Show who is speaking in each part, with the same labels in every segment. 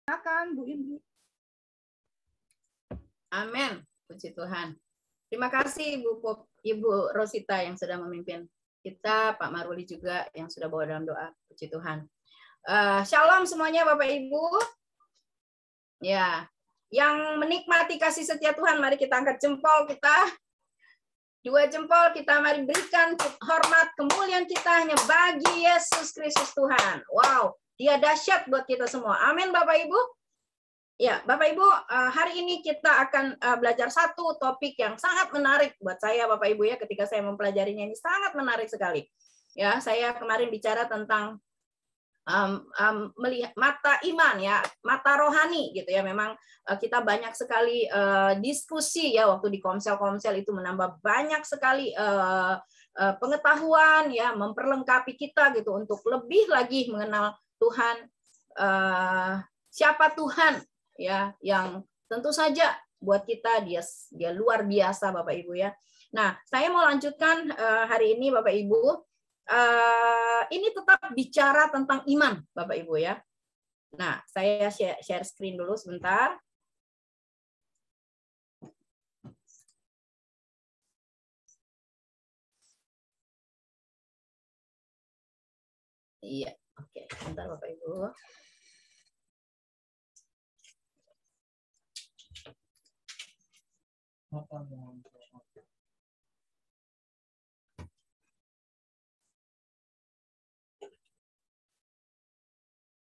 Speaker 1: Silakan Bu Ibu.
Speaker 2: Amin, puji Tuhan. Terima kasih Ibu Rosita yang sudah memimpin kita, Pak Maruli juga yang sudah bawa dalam doa. Puji Tuhan. Shalom semuanya Bapak Ibu. Ya, yang menikmati kasih setia Tuhan, mari kita angkat jempol kita. 2 jempol kita mari berikan hormat kemuliaan kita hanya bagi Yesus Kristus Tuhan. Wow, Dia dahsyat buat kita semua. Amin Bapak Ibu. Ya, Bapak Ibu, hari ini kita akan belajar satu topik yang sangat menarik buat saya Bapak Ibu ya, ketika saya mempelajarinya ini sangat menarik sekali. Ya, saya kemarin bicara tentang melihat mata iman ya, mata rohani gitu ya. Memang kita banyak sekali diskusi ya waktu di komsel-komsel itu menambah banyak sekali pengetahuan ya, memperlengkapi kita gitu untuk lebih lagi mengenal Tuhan, siapa Tuhan ya, yang tentu saja buat kita dia luar biasa Bapak Ibu ya. Nah, saya mau lanjutkan hari ini Bapak Ibu. Ini tetap bicara tentang iman Bapak Ibu ya. Nah, saya share screen dulu sebentar. Iya, oke. Sebentar Bapak Ibu.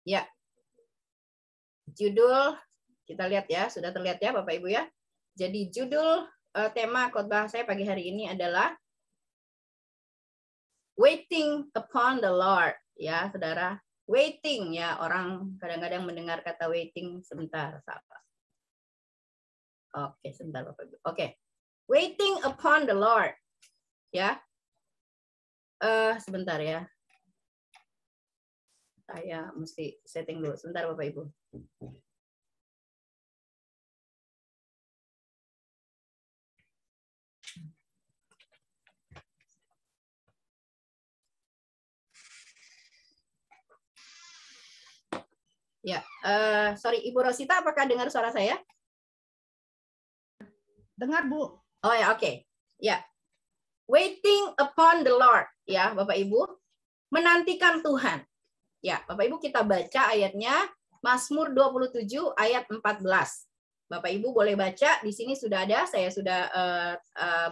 Speaker 2: Ya, judul kita lihat ya, sudah terlihat ya Bapak Ibu ya. Jadi judul tema khotbah saya pagi hari ini adalah Waiting upon the Lord ya, Saudara. Waiting ya, orang kadang-kadang mendengar kata waiting sebentar, sahabat. Oke, sebentar Bapak Ibu. Oke. Waiting upon the Lord. Ya. Sebentar ya. Saya mesti setting dulu. Sebentar Bapak Ibu. Ya, sorry Ibu Rosita, apakah dengar suara saya?
Speaker 1: Dengar Bu.
Speaker 2: Oh ya, oke. Ya. Waiting upon the Lord, ya Bapak Ibu. Menantikan Tuhan. Ya, Bapak Ibu kita baca ayatnya Mazmur 27 ayat 14. Bapak Ibu boleh baca, di sini sudah ada, saya sudah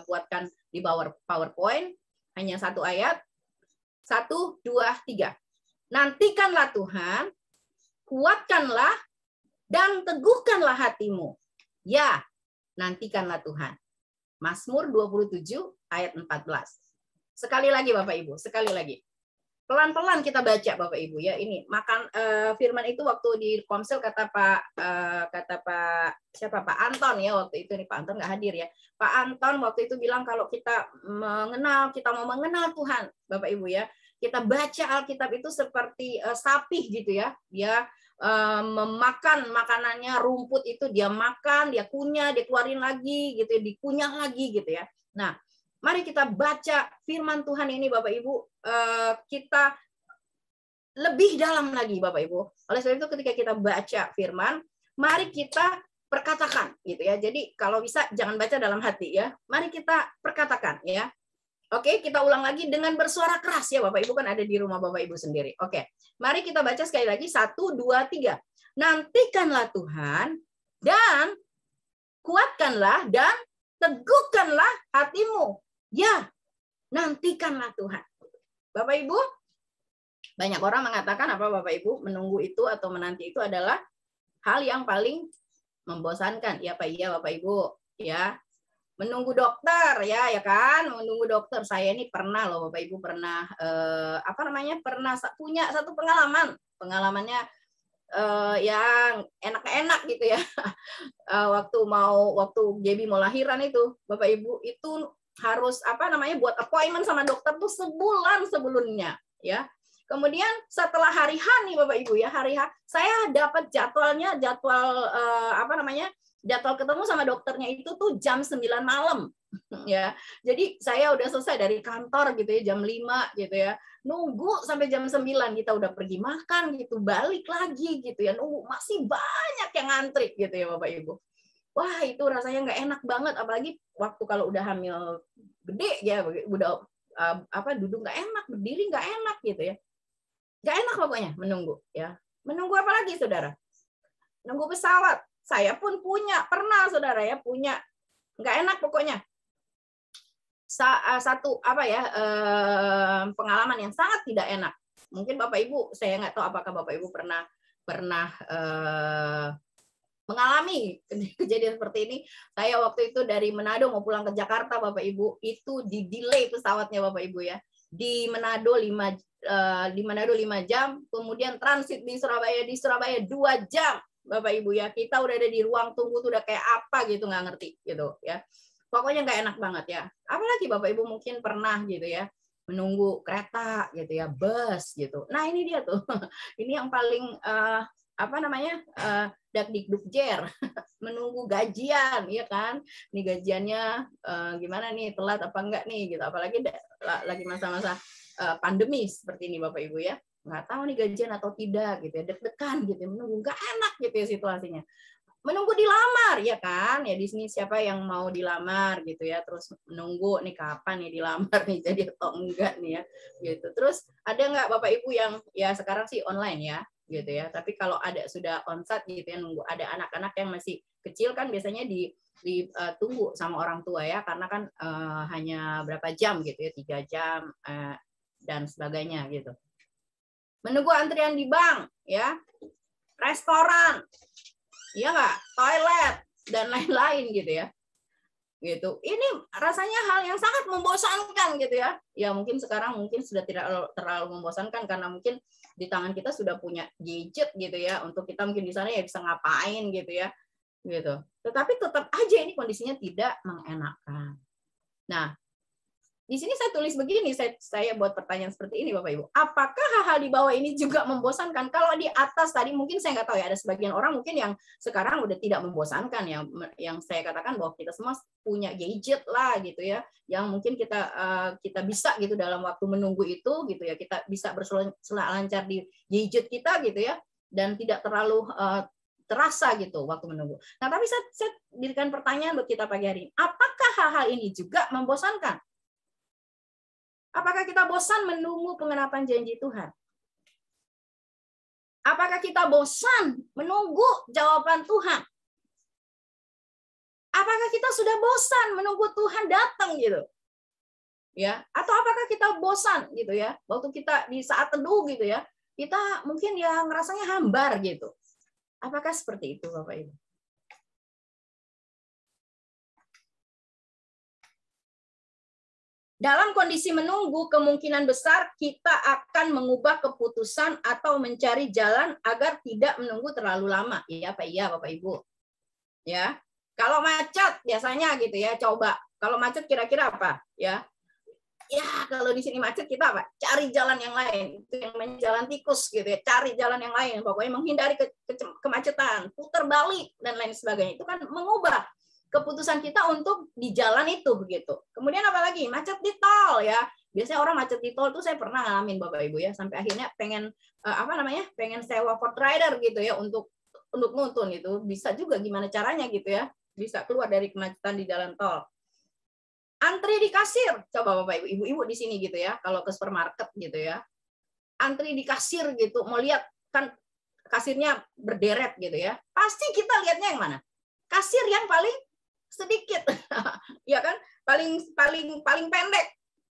Speaker 2: buatkan di PowerPoint, hanya satu ayat. 1, 2, 3. Nantikanlah Tuhan, kuatkanlah dan teguhkanlah hatimu. Ya, nantikanlah Tuhan. Mazmur 27 ayat 14. Sekali lagi Bapak Ibu, sekali lagi. Pelan-pelan kita baca Bapak Ibu ya. Ini makan firman itu waktu di komsel kata Pak siapa Pak Anton ya waktu itu nih, Pak Anton nggak hadir ya. Pak Anton waktu itu bilang kalau kita mau mengenal Tuhan Bapak Ibu ya, kita baca Alkitab itu seperti sapi gitu ya. Dia memakan makanannya, rumput itu dia makan, dia kunyah, dia keluarin lagi gitu ya, dikunyah lagi gitu ya. Nah, mari kita baca firman Tuhan ini Bapak Ibu, kita lebih dalam lagi Bapak Ibu. Oleh sebab itu ketika kita baca firman, mari kita perkatakan gitu ya. Jadi kalau bisa jangan baca dalam hati ya. Mari kita perkatakan ya. Oke, kita ulang lagi dengan bersuara keras ya Bapak Ibu, kan ada di rumah Bapak Ibu sendiri. Oke, mari kita baca sekali lagi 1, 2, 3. Nantikanlah Tuhan dan kuatkanlah dan teguhkanlah hatimu. Ya, nantikanlah Tuhan. Bapak Ibu, banyak orang mengatakan apa Bapak Ibu, menunggu itu atau menanti itu adalah hal yang paling membosankan. Ya Pak, iya Bapak Ibu, ya. Menunggu dokter ya kan, menunggu dokter. Saya ini pernah loh Bapak Ibu, pernah pernah punya satu pengalamannya yang enak-enak gitu ya. Waktu Gaby mau lahiran itu Bapak Ibu itu harus buat appointment sama dokter tuh sebulan sebelumnya ya. Kemudian setelah hari H nih Bapak Ibu ya, hari H saya dapat jadwal jadwal ketemu sama dokternya itu tuh jam 9 malam. Ya, jadi saya udah selesai dari kantor gitu ya, jam 5 gitu ya. Nunggu sampai jam 9 kita udah pergi makan gitu, balik lagi gitu ya. Nunggu masih banyak yang ngantri gitu ya Bapak Ibu. Wah, itu rasanya nggak enak banget, apalagi waktu kalau udah hamil gede ya, udah duduk nggak enak, berdiri nggak enak gitu ya. Nggak enak pokoknya menunggu ya. Menunggu apa lagi Saudara? Nunggu pesawat. Saya pun pernah Saudara ya, punya. Nggak enak pokoknya. Satu pengalaman yang sangat tidak enak. Mungkin Bapak Ibu, saya nggak tahu apakah Bapak Ibu pernah mengalami kejadian seperti ini. Saya waktu itu dari Manado mau pulang ke Jakarta Bapak Ibu, itu di delay pesawatnya Bapak Ibu ya. Di Manado 5 jam, kemudian transit di Surabaya 2 jam Bapak Ibu ya. Kita udah ada di ruang tunggu tuh udah kayak apa gitu, nggak ngerti gitu ya. Pokoknya nggak enak banget ya. Apalagi Bapak Ibu mungkin pernah gitu ya, menunggu kereta gitu ya, bus gitu. Nah ini dia tuh, ini yang paling dakdikdukjer, menunggu gajian, ya kan? Ini gajiannya gimana nih, telat apa enggak nih gitu. Apalagi lagi masa-masa pandemi seperti ini Bapak Ibu ya. Nggak tahu nih gajian atau tidak gitu ya, deg-degan gitu, menunggu nggak enak gitu ya situasinya. Menunggu dilamar ya kan, ya di sini siapa yang mau dilamar gitu ya, terus menunggu nih kapan nih dilamar nih jadi atau enggak nih ya gitu. Terus ada nggak Bapak Ibu yang ya sekarang sih online ya gitu ya, tapi kalau ada sudah onsite gitu ya, nunggu ada anak-anak yang masih kecil kan biasanya ditunggu sama orang tua ya, karena kan hanya berapa jam gitu ya, 3 jam dan sebagainya gitu. Menunggu antrian di bank ya, restoran, iya nggak, toilet dan lain-lain gitu ya, gitu. Ini rasanya hal yang sangat membosankan gitu ya. Ya mungkin sekarang mungkin sudah tidak terlalu membosankan karena mungkin di tangan kita sudah punya gadget gitu ya, untuk kita mungkin di sana ya bisa ngapain gitu ya, gitu. Tetapi tetap aja ini kondisinya tidak mengenakan. Nah, di sini saya tulis begini, saya buat pertanyaan seperti ini Bapak Ibu. Apakah hal-hal di bawah ini juga membosankan? Kalau di atas tadi mungkin saya nggak tahu ya, ada sebagian orang mungkin yang sekarang udah tidak membosankan ya. Yang saya katakan bahwa kita semua punya gadget lah gitu ya, yang mungkin kita bisa gitu dalam waktu menunggu itu gitu ya, kita bisa berselancar di gadget kita gitu ya, dan tidak terlalu terasa gitu waktu menunggu. Nah, tapi saya berikan pertanyaan buat kita pagi hari ini. Apakah hal-hal ini juga membosankan? Apakah kita bosan menunggu pengenapan janji Tuhan? Apakah kita bosan menunggu jawaban Tuhan? Apakah kita sudah bosan menunggu Tuhan datang gitu? Ya, atau apakah kita bosan gitu ya? Waktu kita di saat teduh gitu ya, kita mungkin ya ngerasanya hambar gitu. Apakah seperti itu Bapak Ibu? Dalam kondisi menunggu, kemungkinan besar kita akan mengubah keputusan atau mencari jalan agar tidak menunggu terlalu lama. Iya apa iya Bapak Ibu? Ya. Kalau macet biasanya gitu ya, coba. Kalau macet kira-kira apa? Ya. Ya, kalau di sini macet kita apa? Cari jalan yang lain. Itu yang namanya jalan tikus gitu ya. Cari jalan yang lain. Pokoknya menghindari kemacetan, putar balik dan lain sebagainya. Itu kan mengubah keputusan kita untuk di jalan itu begitu. Kemudian apalagi macet di tol ya. Biasanya orang macet di tol tuh saya pernah ngalamin Bapak Ibu ya, sampai akhirnya pengen pengen sewa Ford Rider gitu ya untuk nuntun gitu. Bisa juga gimana caranya gitu ya. Bisa keluar dari kemacetan di jalan tol. Antri di kasir. Coba Bapak Ibu, ibu-ibu di sini gitu ya, kalau ke supermarket gitu ya. Antri di kasir gitu, mau lihat kan kasirnya berderet gitu ya. Pasti kita lihatnya yang mana? Kasir yang paling sedikit, ya kan, paling pendek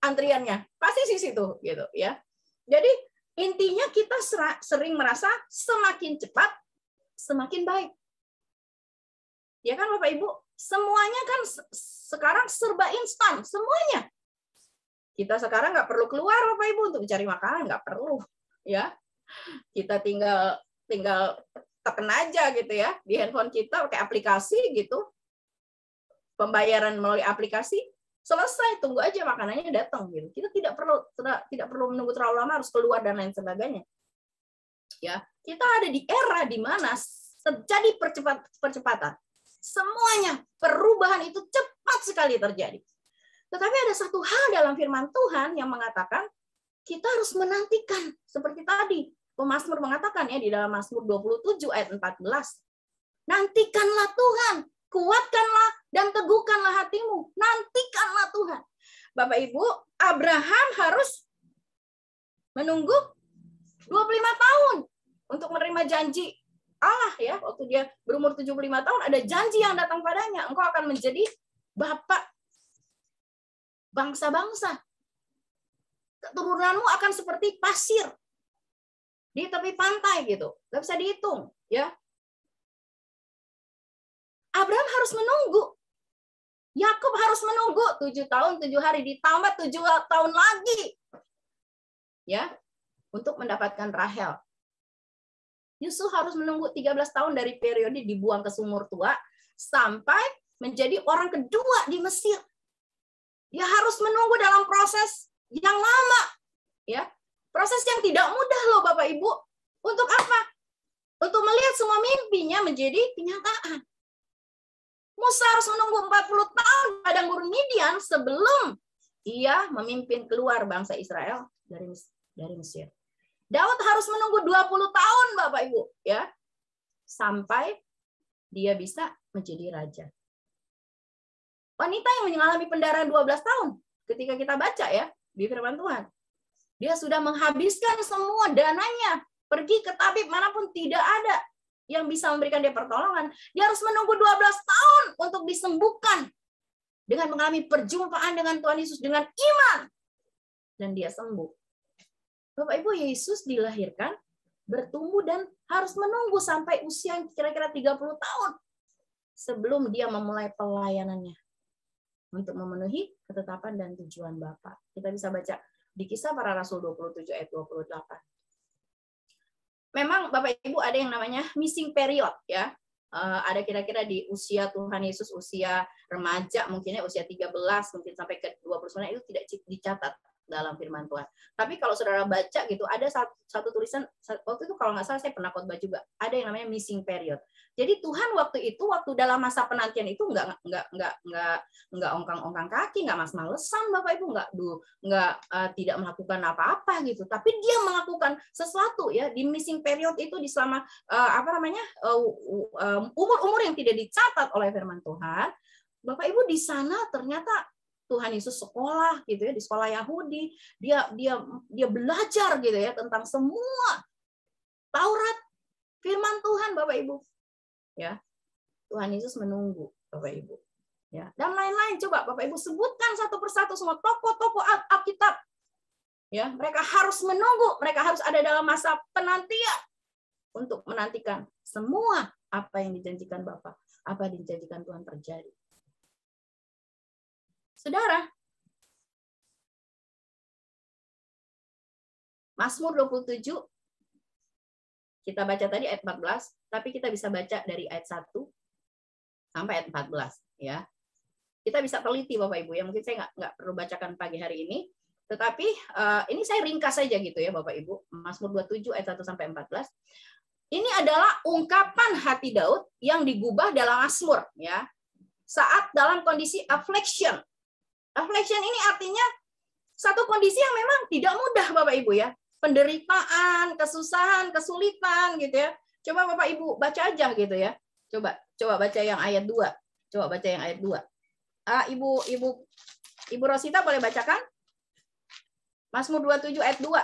Speaker 2: antriannya pasti di situ gitu ya. Jadi intinya kita sering merasa semakin cepat semakin baik, ya kan Bapak Ibu. Semuanya kan sekarang serba instan semuanya. Kita sekarang nggak perlu keluar Bapak Ibu untuk mencari makanan, nggak perlu ya. Kita tinggal tekan aja gitu ya di handphone kita pakai aplikasi gitu. Pembayaran melalui aplikasi, selesai, tunggu aja makanannya datang gitu. Kita tidak perlu menunggu terlalu lama harus keluar dan lain sebagainya. Ya, kita ada di era di mana terjadi percepatan. Semuanya, perubahan itu cepat sekali terjadi. Tetapi ada satu hal dalam firman Tuhan yang mengatakan kita harus menantikan. Seperti tadi, pemazmur mengatakan ya di dalam Mazmur 27 ayat 14. Nantikanlah Tuhan, kuatkanlah dan teguhkanlah hatimu. Nantikanlah Tuhan. Bapak Ibu, Abraham harus menunggu 25 tahun untuk menerima janji Allah ya. Waktu dia berumur 75 tahun ada janji yang datang padanya. Engkau akan menjadi bapak bangsa-bangsa. Keturunanmu akan seperti pasir di tepi pantai gitu. Gak bisa dihitung ya. Abraham harus menunggu. Yakub harus menunggu 7 tahun 7 hari ditambah 7 tahun lagi. Ya, untuk mendapatkan Rahel. Yusuf harus menunggu 13 tahun dari periode dibuang ke sumur tua sampai menjadi orang kedua di Mesir. Dia harus menunggu dalam proses yang lama. Ya, proses yang tidak mudah loh Bapak Ibu. Untuk apa? Untuk melihat semua mimpinya menjadi kenyataan. Musa harus menunggu 40 tahun di padang gurun Midian sebelum ia memimpin keluar bangsa Israel dari Mesir. Daud harus menunggu 20 tahun Bapak Ibu ya sampai dia bisa menjadi raja. Wanita yang mengalami pendarahan 12 tahun ketika kita baca ya di firman Tuhan. Dia sudah menghabiskan semua dananya, pergi ke tabib manapun tidak ada yang bisa memberikan dia pertolongan. Dia harus menunggu 12 tahun untuk disembuhkan dengan mengalami perjumpaan dengan Tuhan Yesus dengan iman. Dan dia sembuh. Bapak Ibu, Yesus dilahirkan, bertumbuh dan harus menunggu sampai usia yang kira-kira 30 tahun sebelum dia memulai pelayanannya untuk memenuhi ketetapan dan tujuan Bapa. Kita bisa baca di Kisah Para Rasul 27 ayat 28. Memang Bapak Ibu ada yang namanya missing period ya. Ada kira-kira di usia Tuhan Yesus, usia remaja, mungkinnya usia 13, mungkin sampai ke 29 itu tidak dicatat dalam firman Tuhan. Tapi kalau saudara baca gitu, ada satu tulisan, waktu itu kalau nggak salah saya pernah khotbah juga, ada yang namanya missing period. Jadi Tuhan waktu itu, waktu dalam masa penantian itu nggak ongkang-ongkang kaki, nggak mas-malesan Bapak Ibu, nggak tidak melakukan apa-apa gitu. Tapi dia melakukan sesuatu ya di missing period itu di selama umur-umur yang tidak dicatat oleh firman Tuhan. Bapak Ibu di sana ternyata Tuhan Yesus sekolah gitu ya, di sekolah Yahudi, dia belajar gitu ya tentang semua Taurat, firman Tuhan Bapak Ibu. Ya. Tuhan Yesus menunggu Bapak Ibu. Ya, dan lain-lain coba Bapak Ibu sebutkan satu persatu semua tokoh-tokoh Alkitab. Ya, mereka harus menunggu, mereka harus ada dalam masa penantian untuk menantikan semua apa yang dijanjikan Bapa, apa yang dijanjikan Tuhan terjadi. Saudara, Mazmur 27, kita baca tadi ayat 14, tapi kita bisa baca dari ayat 1 sampai ayat 14. Ya. Kita bisa teliti Bapak Ibu, ya mungkin saya nggak perlu bacakan pagi hari ini, tetapi ini saya ringkas saja gitu ya Bapak Ibu, Mazmur 27 ayat 1 sampai 14. Ini adalah ungkapan hati Daud yang digubah dalam Mazmur, ya, saat dalam kondisi affliction. Affliction ini artinya satu kondisi yang memang tidak mudah Bapak Ibu ya. Penderitaan, kesusahan, kesulitan gitu ya. Coba Bapak Ibu baca aja gitu ya. Coba baca yang ayat 2. Coba baca yang ayat 2. Ibu Rosita boleh bacakan? Mazmur 27 ayat 2.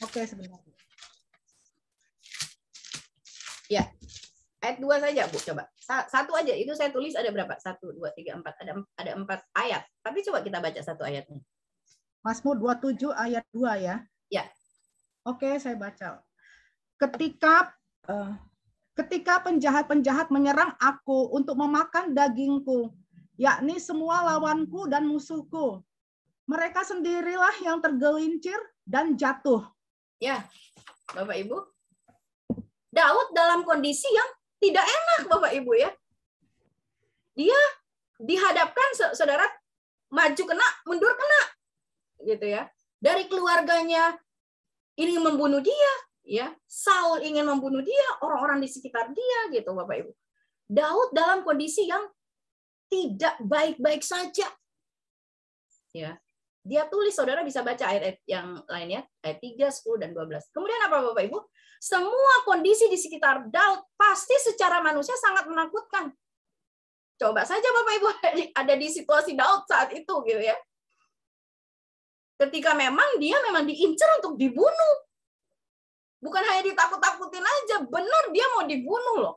Speaker 1: Oke, sebentar.
Speaker 2: Ya. Ayat 2 saja, Bu, coba. Satu aja, itu saya tulis ada berapa? 1, 2, 3, 4. Ada 4 ayat. Tapi coba kita baca satu ayatnya.
Speaker 1: Mazmur 27 ayat 2 ya?
Speaker 2: Ya.
Speaker 1: Oke, saya baca. Ketika penjahat-penjahat menyerang aku untuk memakan dagingku, yakni semua lawanku dan musuhku, mereka sendirilah yang tergelincir dan jatuh.
Speaker 2: Ya, Bapak Ibu. Daud dalam kondisi yang tidak enak Bapak Ibu ya. Dia dihadapkan saudara maju kena, mundur kena gitu ya. Dari keluarganya ini membunuh dia ya. Saul ingin membunuh dia, orang-orang di sekitar dia gitu, Bapak Ibu. Daud dalam kondisi yang tidak baik-baik saja. Ya. Dia tulis, saudara bisa baca ayat-ayat yang lainnya, ayat 3, 10, dan 12. Kemudian apa Bapak Ibu? Semua kondisi di sekitar Daud pasti secara manusia sangat menakutkan. Coba saja Bapak Ibu ada di situasi Daud saat itu gitu ya. Ketika memang dia diincar untuk dibunuh. Bukan hanya ditakut-takutin aja, benar dia mau dibunuh loh.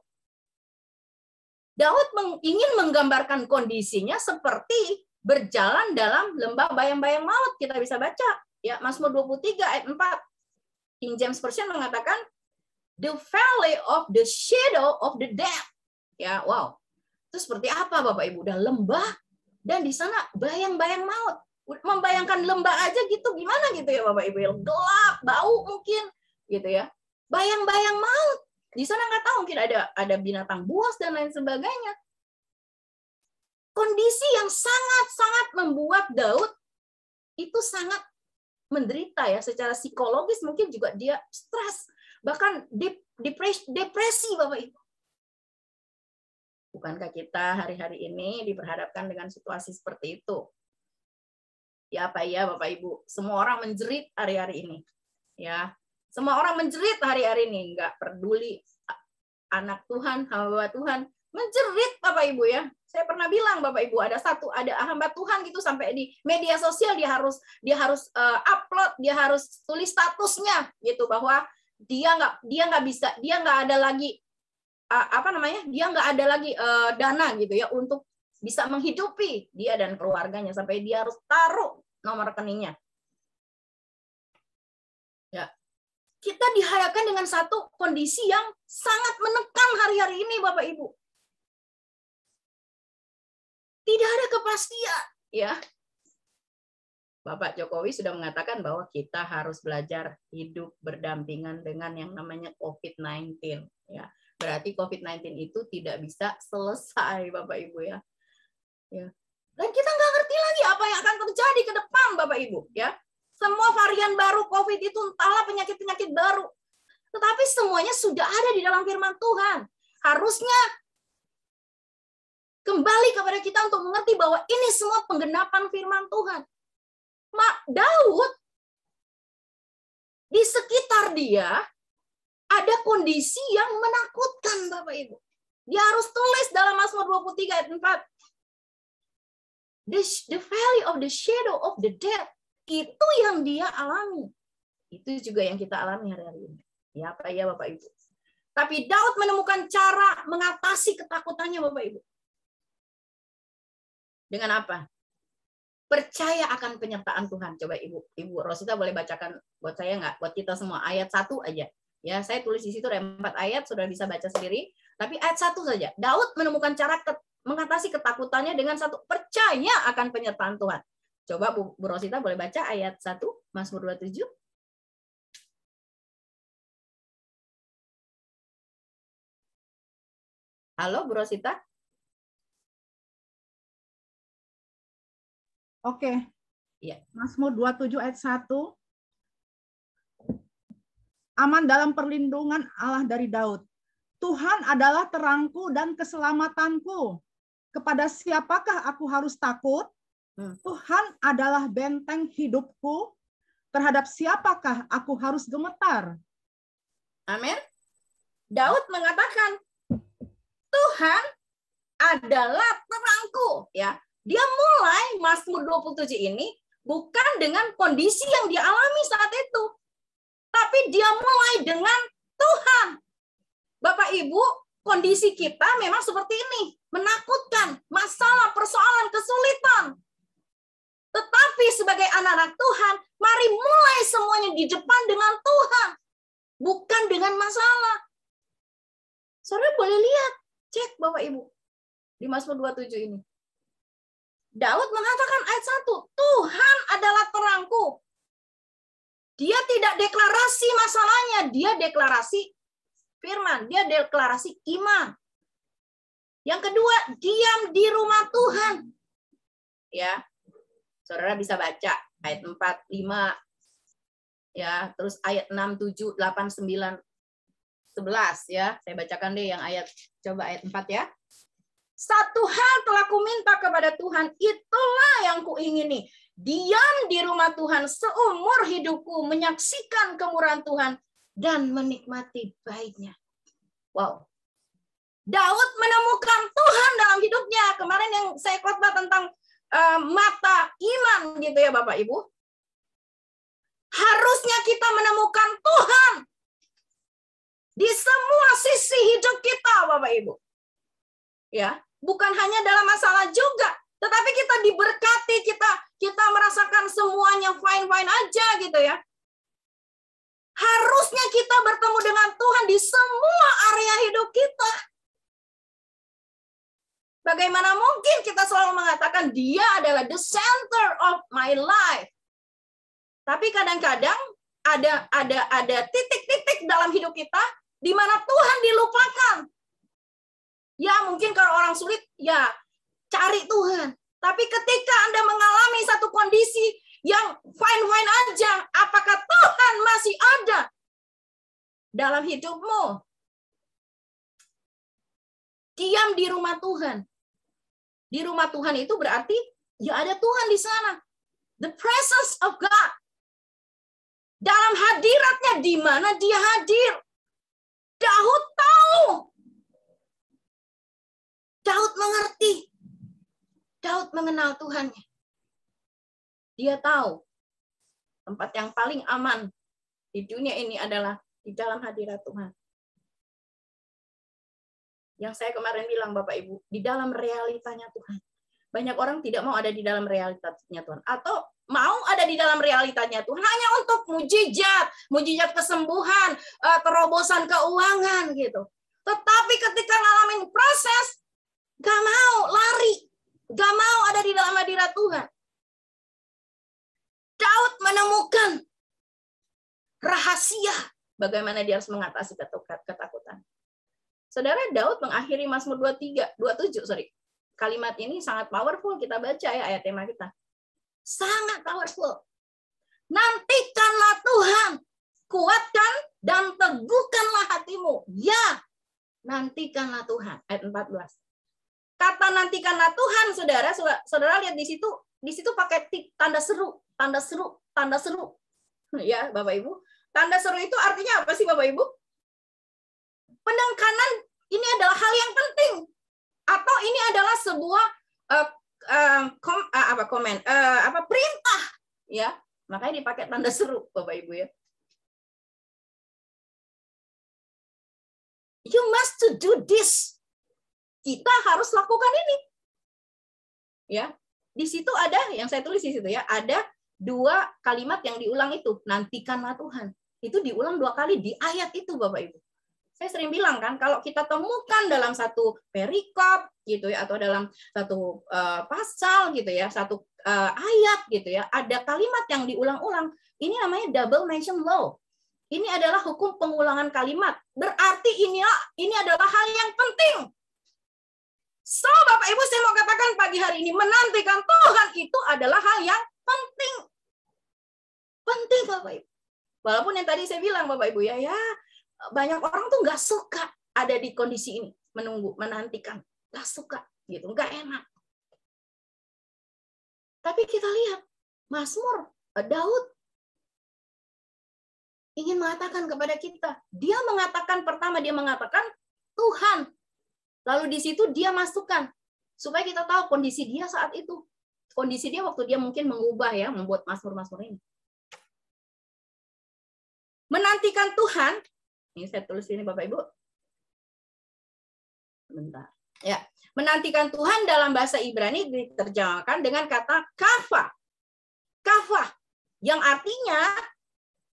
Speaker 2: Daud ingin menggambarkan kondisinya seperti berjalan dalam lembah bayang-bayang maut. Kita bisa baca ya, Mazmur 23 ayat 4. King James Version mengatakan the valley of the shadow of the death. Ya, wow. Itu seperti apa Bapak Ibu? Udah lembah dan di sana bayang-bayang maut. Membayangkan lembah aja gitu gimana gitu ya Bapak Ibu? Gelap, bau mungkin gitu ya. Bayang-bayang maut. Di sana nggak tahu mungkin ada binatang buas dan lain sebagainya. Kondisi yang sangat-sangat membuat Daud itu sangat menderita ya secara psikologis, mungkin juga dia stres, bahkan depresi Bapak Ibu. Bukankah kita hari-hari ini diperhadapkan dengan situasi seperti itu? Ya apa ya Bapak Ibu, semua orang menjerit hari-hari ini. Ya, semua orang menjerit hari-hari ini, nggak peduli anak Tuhan, hamba Tuhan, menjerit Bapak Ibu ya. Saya pernah bilang Bapak Ibu, ada hamba Tuhan gitu sampai di media sosial dia harus upload, dia harus tulis statusnya gitu bahwa dia nggak ada lagi dia nggak ada lagi dana gitu ya untuk bisa menghidupi dia dan keluarganya, sampai dia harus taruh nomor rekeningnya. Ya. Kita dihadapkan dengan satu kondisi yang sangat menekan hari-hari ini Bapak Ibu. Tidak ada kepastian, ya. Bapak Jokowi sudah mengatakan bahwa kita harus belajar hidup berdampingan dengan yang namanya COVID-19, ya. Berarti COVID-19 itu tidak bisa selesai Bapak Ibu ya. Ya. Dan kita nggak ngerti lagi apa yang akan terjadi ke depan Bapak Ibu, ya. Semua varian baru COVID itu entahlah penyakit-penyakit baru. Tetapi semuanya sudah ada di dalam firman Tuhan. Harusnya kembali kepada kita untuk mengerti bahwa ini semua penggenapan firman Tuhan. Daud, di sekitar dia ada kondisi yang menakutkan Bapak Ibu. Dia harus tulis dalam Mazmur 23 ayat 4. The valley of the shadow of the death. Itu yang dia alami. Itu juga yang kita alami hari-hari ini. Ya apa ya Bapak Ibu. Tapi Daud menemukan cara mengatasi ketakutannya Bapak Ibu. Dengan apa? Percaya akan penyertaan Tuhan. Coba Ibu Rosita boleh bacakan buat saya nggak? Buat kita semua ayat 1 aja. Ya, saya tulis di situ ada 4 ayat, sudah bisa baca sendiri. Tapi ayat 1 saja. Daud menemukan cara mengatasi ketakutannya dengan satu, percaya akan penyertaan Tuhan. Coba Bu Rosita boleh baca ayat 1, Mazmur 27. Halo Bu Rosita?
Speaker 1: Oke.
Speaker 2: Iya.
Speaker 1: Mazmur 27 ayat 1. Aman dalam perlindungan Allah dari Daud. Tuhan adalah terangku dan keselamatanku. Kepada siapakah aku harus takut? Tuhan adalah benteng hidupku. Terhadap siapakah aku harus gemetar?
Speaker 2: Amin. Daud mengatakan, Tuhan adalah terangku. Ya, dia mulai Mazmur 27 ini bukan dengan kondisi yang dia alami saat itu, tapi dia mulai dengan Tuhan. Bapak Ibu, kondisi kita memang seperti ini, menakutkan, masalah, persoalan, kesulitan. Tetapi sebagai anak-anak Tuhan, mari mulai semuanya di depan dengan Tuhan, bukan dengan masalah. Saudara boleh lihat, cek Bapak Ibu, di Mazmur 27 ini. Daud mengatakan ayat 1, Tuhan adalah terangku. Dia tidak deklarasi masalahnya, dia deklarasi firman, dia deklarasi iman. Yang kedua, diam di rumah Tuhan. Ya. Saudara bisa baca ayat 4, 5, ya. Terus ayat 6, 7, 8, 9, 11 ya. Saya bacakan deh yang ayat, coba ayat 4 ya. Satu hal telah kuminta kepada Tuhan, itulah yang kuingini. Diam di rumah Tuhan seumur hidupku, menyaksikan kemurahan Tuhan dan menikmati baiknya. Wow. Daud menemukan Tuhan dalam hidupnya. Kemarin yang saya khotbah tentang mata iman gitu ya Bapak Ibu. Harusnya kita menemukan Tuhan di semua sisi hidup kita Bapak Ibu. Ya, bukan hanya dalam masalah juga, tetapi kita diberkati, kita merasakan semuanya fine-fine aja gitu ya. Harusnya kita bertemu dengan Tuhan di semua area hidup kita. Bagaimana mungkin kita selalu mengatakan dia adalah the center of my life. Tapi kadang-kadang ada titik-titik dalam hidup kita di mana Tuhan dilupakan. Ya mungkin kalau orang sulit, ya cari Tuhan. Tapi ketika Anda mengalami satu kondisi yang fine-fine aja, apakah Tuhan masih ada dalam hidupmu? Diam di rumah Tuhan. Di rumah Tuhan itu berarti ya ada Tuhan di sana. The presence of God. Dalam hadiratnya, di mana dia hadir. Daud tahu. Daud mengerti. Daud mengenal Tuhannya. Dia tahu tempat yang paling aman di dunia ini adalah di dalam hadirat Tuhan. Yang saya kemarin bilang Bapak Ibu, di dalam realitanya Tuhan. Banyak orang tidak mau ada di dalam realitanya Tuhan. Atau mau ada di dalam realitanya Tuhan hanya untuk mujizat kesembuhan, terobosan keuangan gitu. Tetapi ketika ngalamin proses, gak mau lari, gak mau ada di dalam hadirat Tuhan. Daud menemukan rahasia bagaimana dia harus mengatasi ketakutan. Saudara, Daud mengakhiri Mazmur 27. Kalimat ini sangat powerful, kita baca ya ayat tema kita. Sangat powerful. Nantikanlah Tuhan, kuatkan dan teguhkanlah hatimu. Ya, nantikanlah Tuhan. Ayat 14. Kata nantikanlah Tuhan, saudara lihat di situ pakai tanda seru. Ya, Bapak Ibu. Tanda seru itu artinya apa sih Bapak Ibu? Penekanan ini adalah hal yang penting, atau ini adalah sebuah perintah, ya. Makanya dipakai tanda seru, Bapak Ibu ya. You must to do this. Kita harus lakukan ini. Ya. Di situ ada yang saya tulis di situ ya, ada 2 kalimat yang diulang itu, nantikanlah Tuhan. Itu diulang 2 kali di ayat itu, Bapak Ibu. Saya sering bilang kan, kalau kita temukan dalam satu perikop gitu ya, atau dalam satu pasal gitu ya, satu ayat gitu ya, ada kalimat yang diulang-ulang. Ini namanya double mention law. Ini adalah hukum pengulangan kalimat. Berarti ini adalah hal yang penting. So, Bapak Ibu, saya mau katakan pagi hari ini, menantikan Tuhan itu adalah hal yang penting. Penting, Bapak Ibu. Walaupun yang tadi saya bilang, Bapak Ibu, ya banyak orang tuh nggak suka ada di kondisi ini, menunggu, menantikan, nggak suka, gitu, nggak enak. Tapi kita lihat, Mazmur Daud ingin mengatakan kepada kita, dia mengatakan Tuhan, lalu di situ dia masukkan supaya kita tahu kondisi dia saat itu, kondisi dia waktu dia mungkin mengubah ya, membuat Mazmur-Mazmur ini. Menantikan Tuhan. Ini saya tulis ini Bapak Ibu. Bentar. Ya, menantikan Tuhan dalam bahasa Ibrani diterjemahkan dengan kata kafah. Kafah yang artinya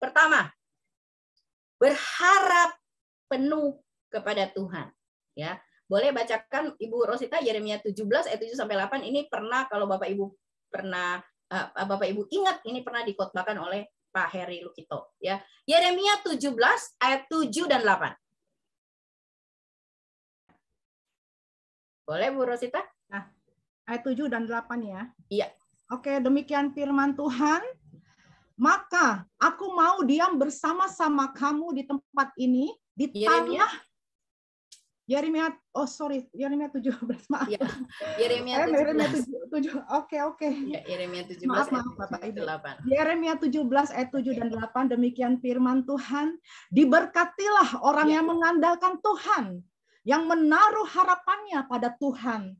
Speaker 2: pertama, berharap penuh kepada Tuhan. Ya, boleh bacakan Ibu Rosita Yeremia 17 ayat 7 sampai 8. Ini pernah kalau Bapak Ibu ingat ini pernah dikhotbahkan oleh Pak Heri Lukito, ya. Yeremia 17 ayat 7 dan 8. Boleh Bu Rosita?
Speaker 1: Nah, ayat 7 dan 8 ya.
Speaker 2: Iya.
Speaker 1: Oke, demikian firman Tuhan. maka aku mau diam bersama-sama kamu di tempat ini, di tanah Yeremia 17, maaf.
Speaker 2: Ya, Yeremia 17.
Speaker 1: Oke.
Speaker 2: Ya, Yeremia 17
Speaker 1: Maaf
Speaker 2: ayat
Speaker 1: Bapak Ibu.
Speaker 2: 8.
Speaker 1: Yeremia 17 ayat 7 dan 8, demikian firman Tuhan, diberkatilah orang yang mengandalkan Tuhan, yang menaruh harapannya pada Tuhan.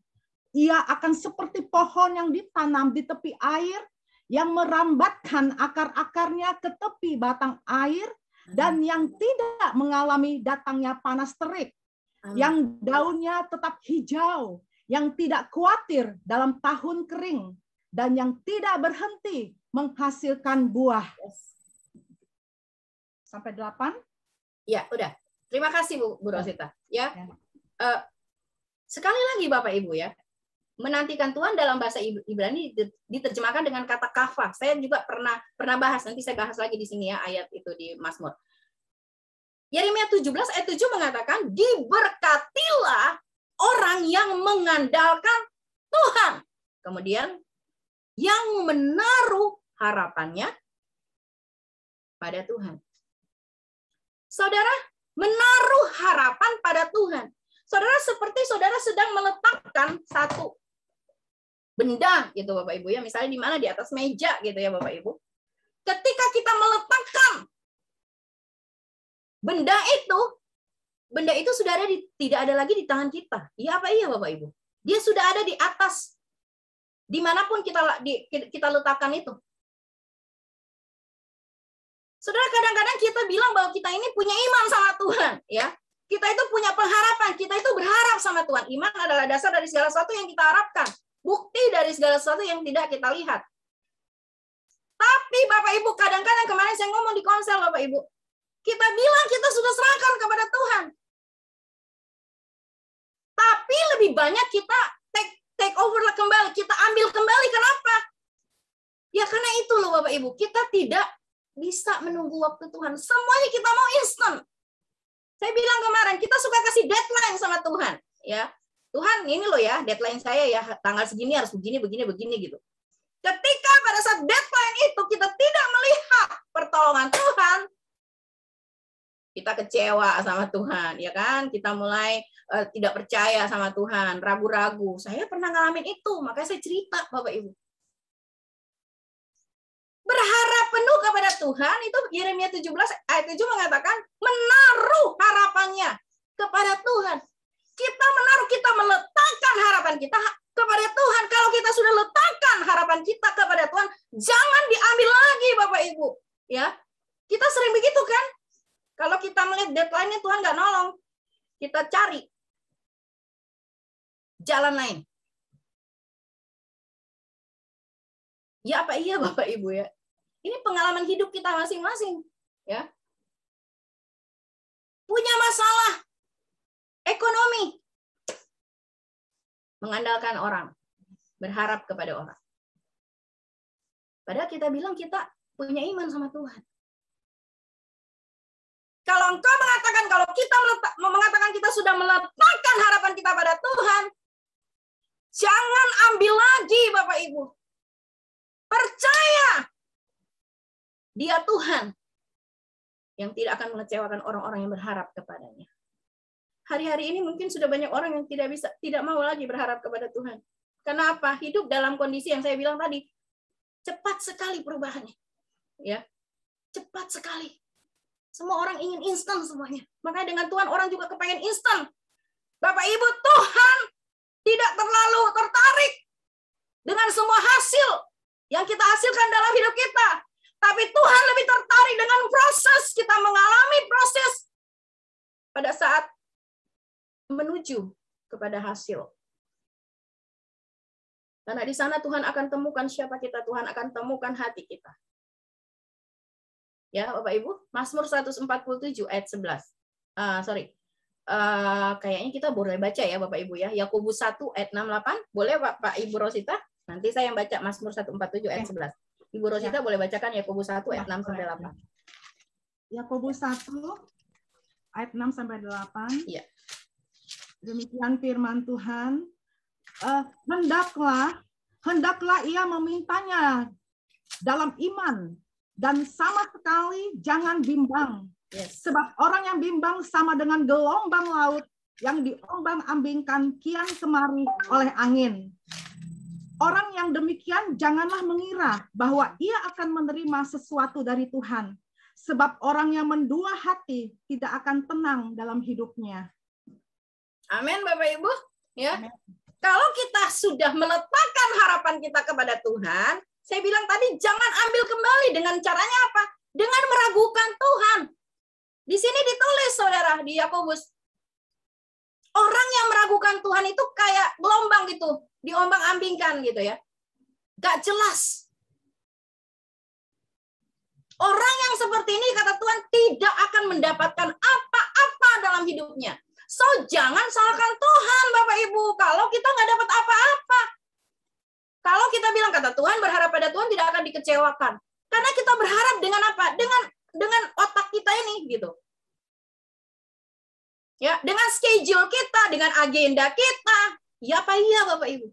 Speaker 1: Ia akan seperti pohon yang ditanam di tepi air, yang merambatkan akar-akarnya ke tepi batang air, dan yang tidak mengalami datangnya panas terik, yang daunnya tetap hijau, yang tidak khawatir dalam tahun kering, dan yang tidak berhenti menghasilkan buah. Sampai 8?
Speaker 2: Ya, udah. Terima kasih Bu Rosita. Ya. Sekali lagi Bapak Ibu ya. Menantikan Tuhan dalam bahasa Ibrani diterjemahkan dengan kata kafah. Saya juga pernah bahas, nanti saya bahas lagi di sini ya ayat itu di Mazmur. Yeremia 17 ayat 7 mengatakan, diberkatilah orang yang mengandalkan Tuhan. Kemudian, yang menaruh harapannya pada Tuhan. Saudara, menaruh harapan pada Tuhan. Saudara, seperti saudara sedang meletakkan satu benda, gitu Bapak Ibu ya. Misalnya di mana, di atas meja gitu ya Bapak Ibu. Ketika kita meletakkan benda itu sudah ada tidak ada lagi di tangan kita. Iya apa iya Bapak Ibu? Dia sudah ada di atas, dimanapun kita letakkan itu. Saudara, kadang-kadang kita bilang bahwa kita ini punya iman sama Tuhan, ya. Kita itu punya pengharapan, kita itu berharap sama Tuhan. Iman adalah dasar dari segala sesuatu yang kita harapkan, bukti dari segala sesuatu yang tidak kita lihat. Tapi Bapak Ibu, kadang-kadang kemarin saya ngomong di konsel Bapak Ibu, kita bilang kita sudah serahkan kepada Tuhan. Tapi lebih banyak kita take over kembali, kita ambil kembali. Kenapa? Ya karena itu loh Bapak Ibu, kita tidak bisa menunggu waktu Tuhan. Semuanya kita mau instan. Saya bilang kemarin, kita suka kasih deadline sama Tuhan. Ya, Tuhan ini loh ya, deadline saya ya, tanggal segini harus begini gitu. Ketika pada saat deadline itu kita tidak melihat pertolongan Tuhan, kita kecewa sama Tuhan, ya kan? Kita mulai tidak percaya sama Tuhan, ragu-ragu. Saya pernah ngalamin itu, makanya saya cerita, Bapak Ibu. Berharap penuh kepada Tuhan, itu Yeremia 17 ayat 7 mengatakan, menaruh harapannya kepada Tuhan. Kita meletakkan harapan kita kepada Tuhan. Kalau kita sudah letakkan harapan kita kepada Tuhan, jangan diambil lagi, Bapak Ibu. Ya, kita sering begitu kan? Kalau kita melihat deadline-nya Tuhan nggak nolong, kita cari jalan lain. Ya apa iya Bapak Ibu ya? Ini pengalaman hidup kita masing-masing. Ya. Punya masalah ekonomi. Mengandalkan orang. Berharap kepada orang. Padahal kita bilang kita punya iman sama Tuhan. Kalau engkau mengatakan, kalau kita mengatakan kita sudah meletakkan harapan kita pada Tuhan, jangan ambil lagi Bapak Ibu. Percaya Dia Tuhan yang tidak akan mengecewakan orang-orang yang berharap kepadanya. Hari-hari ini mungkin sudah banyak orang yang tidak mau lagi berharap kepada Tuhan. Kenapa? Hidup dalam kondisi yang saya bilang tadi, cepat sekali perubahannya. Ya, cepat sekali. Semua orang ingin instan semuanya. Makanya dengan Tuhan orang juga kepengen instan. Bapak Ibu, Tuhan tidak terlalu tertarik dengan semua hasil yang kita hasilkan dalam hidup kita. Tapi Tuhan lebih tertarik dengan proses. Kita mengalami proses pada saat menuju kepada hasil. Karena di sana Tuhan akan temukan siapa kita. Tuhan akan temukan hati kita. Ya, Bapak Ibu, Mazmur 147 ayat 11. Kayaknya kita boleh baca ya, Bapak Ibu ya. Yakobus 1 ayat 68. Boleh Pak Ibu Rosita? Nanti saya yang baca Mazmur 147 ayat 11. Ibu Rosita boleh bacakan Yakobus 1 ayat 6 sampai 8.
Speaker 1: Yakobus 1 ayat 6 sampai 8.
Speaker 2: Iya.
Speaker 1: Demikian firman Tuhan. Hendaklah ia memintanya dalam iman dan sama sekali jangan bimbang.
Speaker 2: Yes.
Speaker 1: Sebab orang yang bimbang sama dengan gelombang laut yang diombang-ambingkan kian kemari oleh angin. Orang yang demikian janganlah mengira bahwa ia akan menerima sesuatu dari Tuhan. Sebab orang yang mendua hati tidak akan tenang dalam hidupnya.
Speaker 2: Amin, Bapak Ibu. Ya.
Speaker 1: Amen.
Speaker 2: Kalau kita sudah meletakkan harapan kita kepada Tuhan, saya bilang tadi jangan ambil kembali. Dengan caranya apa? Dengan meragukan Tuhan. Di sini ditulis, saudara, di Yakobus. Orang yang meragukan Tuhan itu kayak gelombang gitu, diombang-ambingkan gitu ya. Gak jelas. Orang yang seperti ini, kata Tuhan, tidak akan mendapatkan apa-apa dalam hidupnya. So, jangan salahkan Tuhan, Bapak Ibu, kalau kita nggak dapat apa-apa. Kalau kita bilang, kata Tuhan, berharap pada Tuhan tidak akan dikecewakan. Karena kita berharap dengan apa? Dengan otak kita ini, gitu. Ya, dengan schedule kita, dengan agenda kita. Ya apa iya, Bapak Ibu?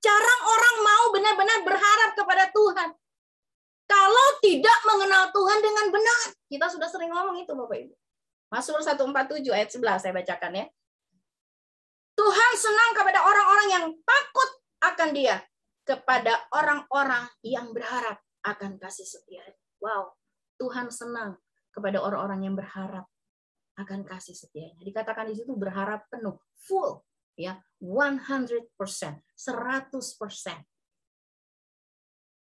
Speaker 2: Jarang orang mau benar-benar berharap kepada Tuhan. Kalau tidak mengenal Tuhan dengan benar. Kita sudah sering ngomong itu, Bapak Ibu. Mazmur 147 ayat 11 saya bacakan ya. Tuhan senang kepada orang-orang yang takut akan Dia, kepada orang-orang yang berharap akan kasih setia. Wow, Tuhan senang kepada orang-orang yang berharap akan kasih setianya. Dikatakan di situ berharap penuh, full, ya, 100%, 100%.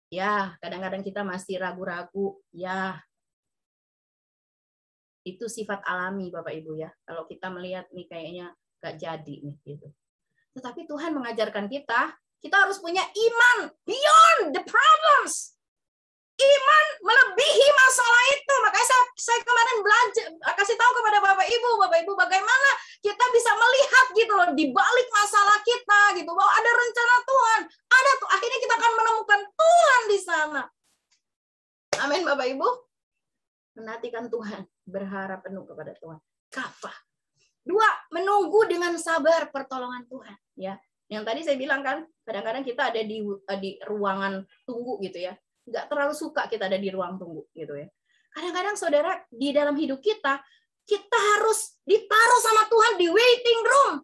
Speaker 2: Ya, kadang-kadang kita masih ragu-ragu, ya. Itu sifat alami, Bapak Ibu ya. Kalau kita melihat nih kayaknya gak jadi nih gitu. Tetapi Tuhan mengajarkan kita harus punya iman beyond the problems. Iman melebihi masalah itu. Makanya saya kemarin belajar, kasih tahu kepada Bapak Ibu bagaimana kita bisa melihat gitu loh di balik masalah kita gitu, bahwa ada rencana Tuhan. Ada tuh, akhirnya kita akan menemukan Tuhan di sana. Amin, Bapak Ibu. Menantikan Tuhan, berharap penuh kepada Tuhan. Kafah. 2, menunggu dengan sabar pertolongan Tuhan, ya. Yang tadi saya bilang kan, kadang-kadang kita ada di ruangan tunggu gitu ya. Nggak terlalu suka kita ada di ruang tunggu gitu ya. Kadang-kadang saudara, di dalam hidup kita harus ditaruh sama Tuhan di waiting room.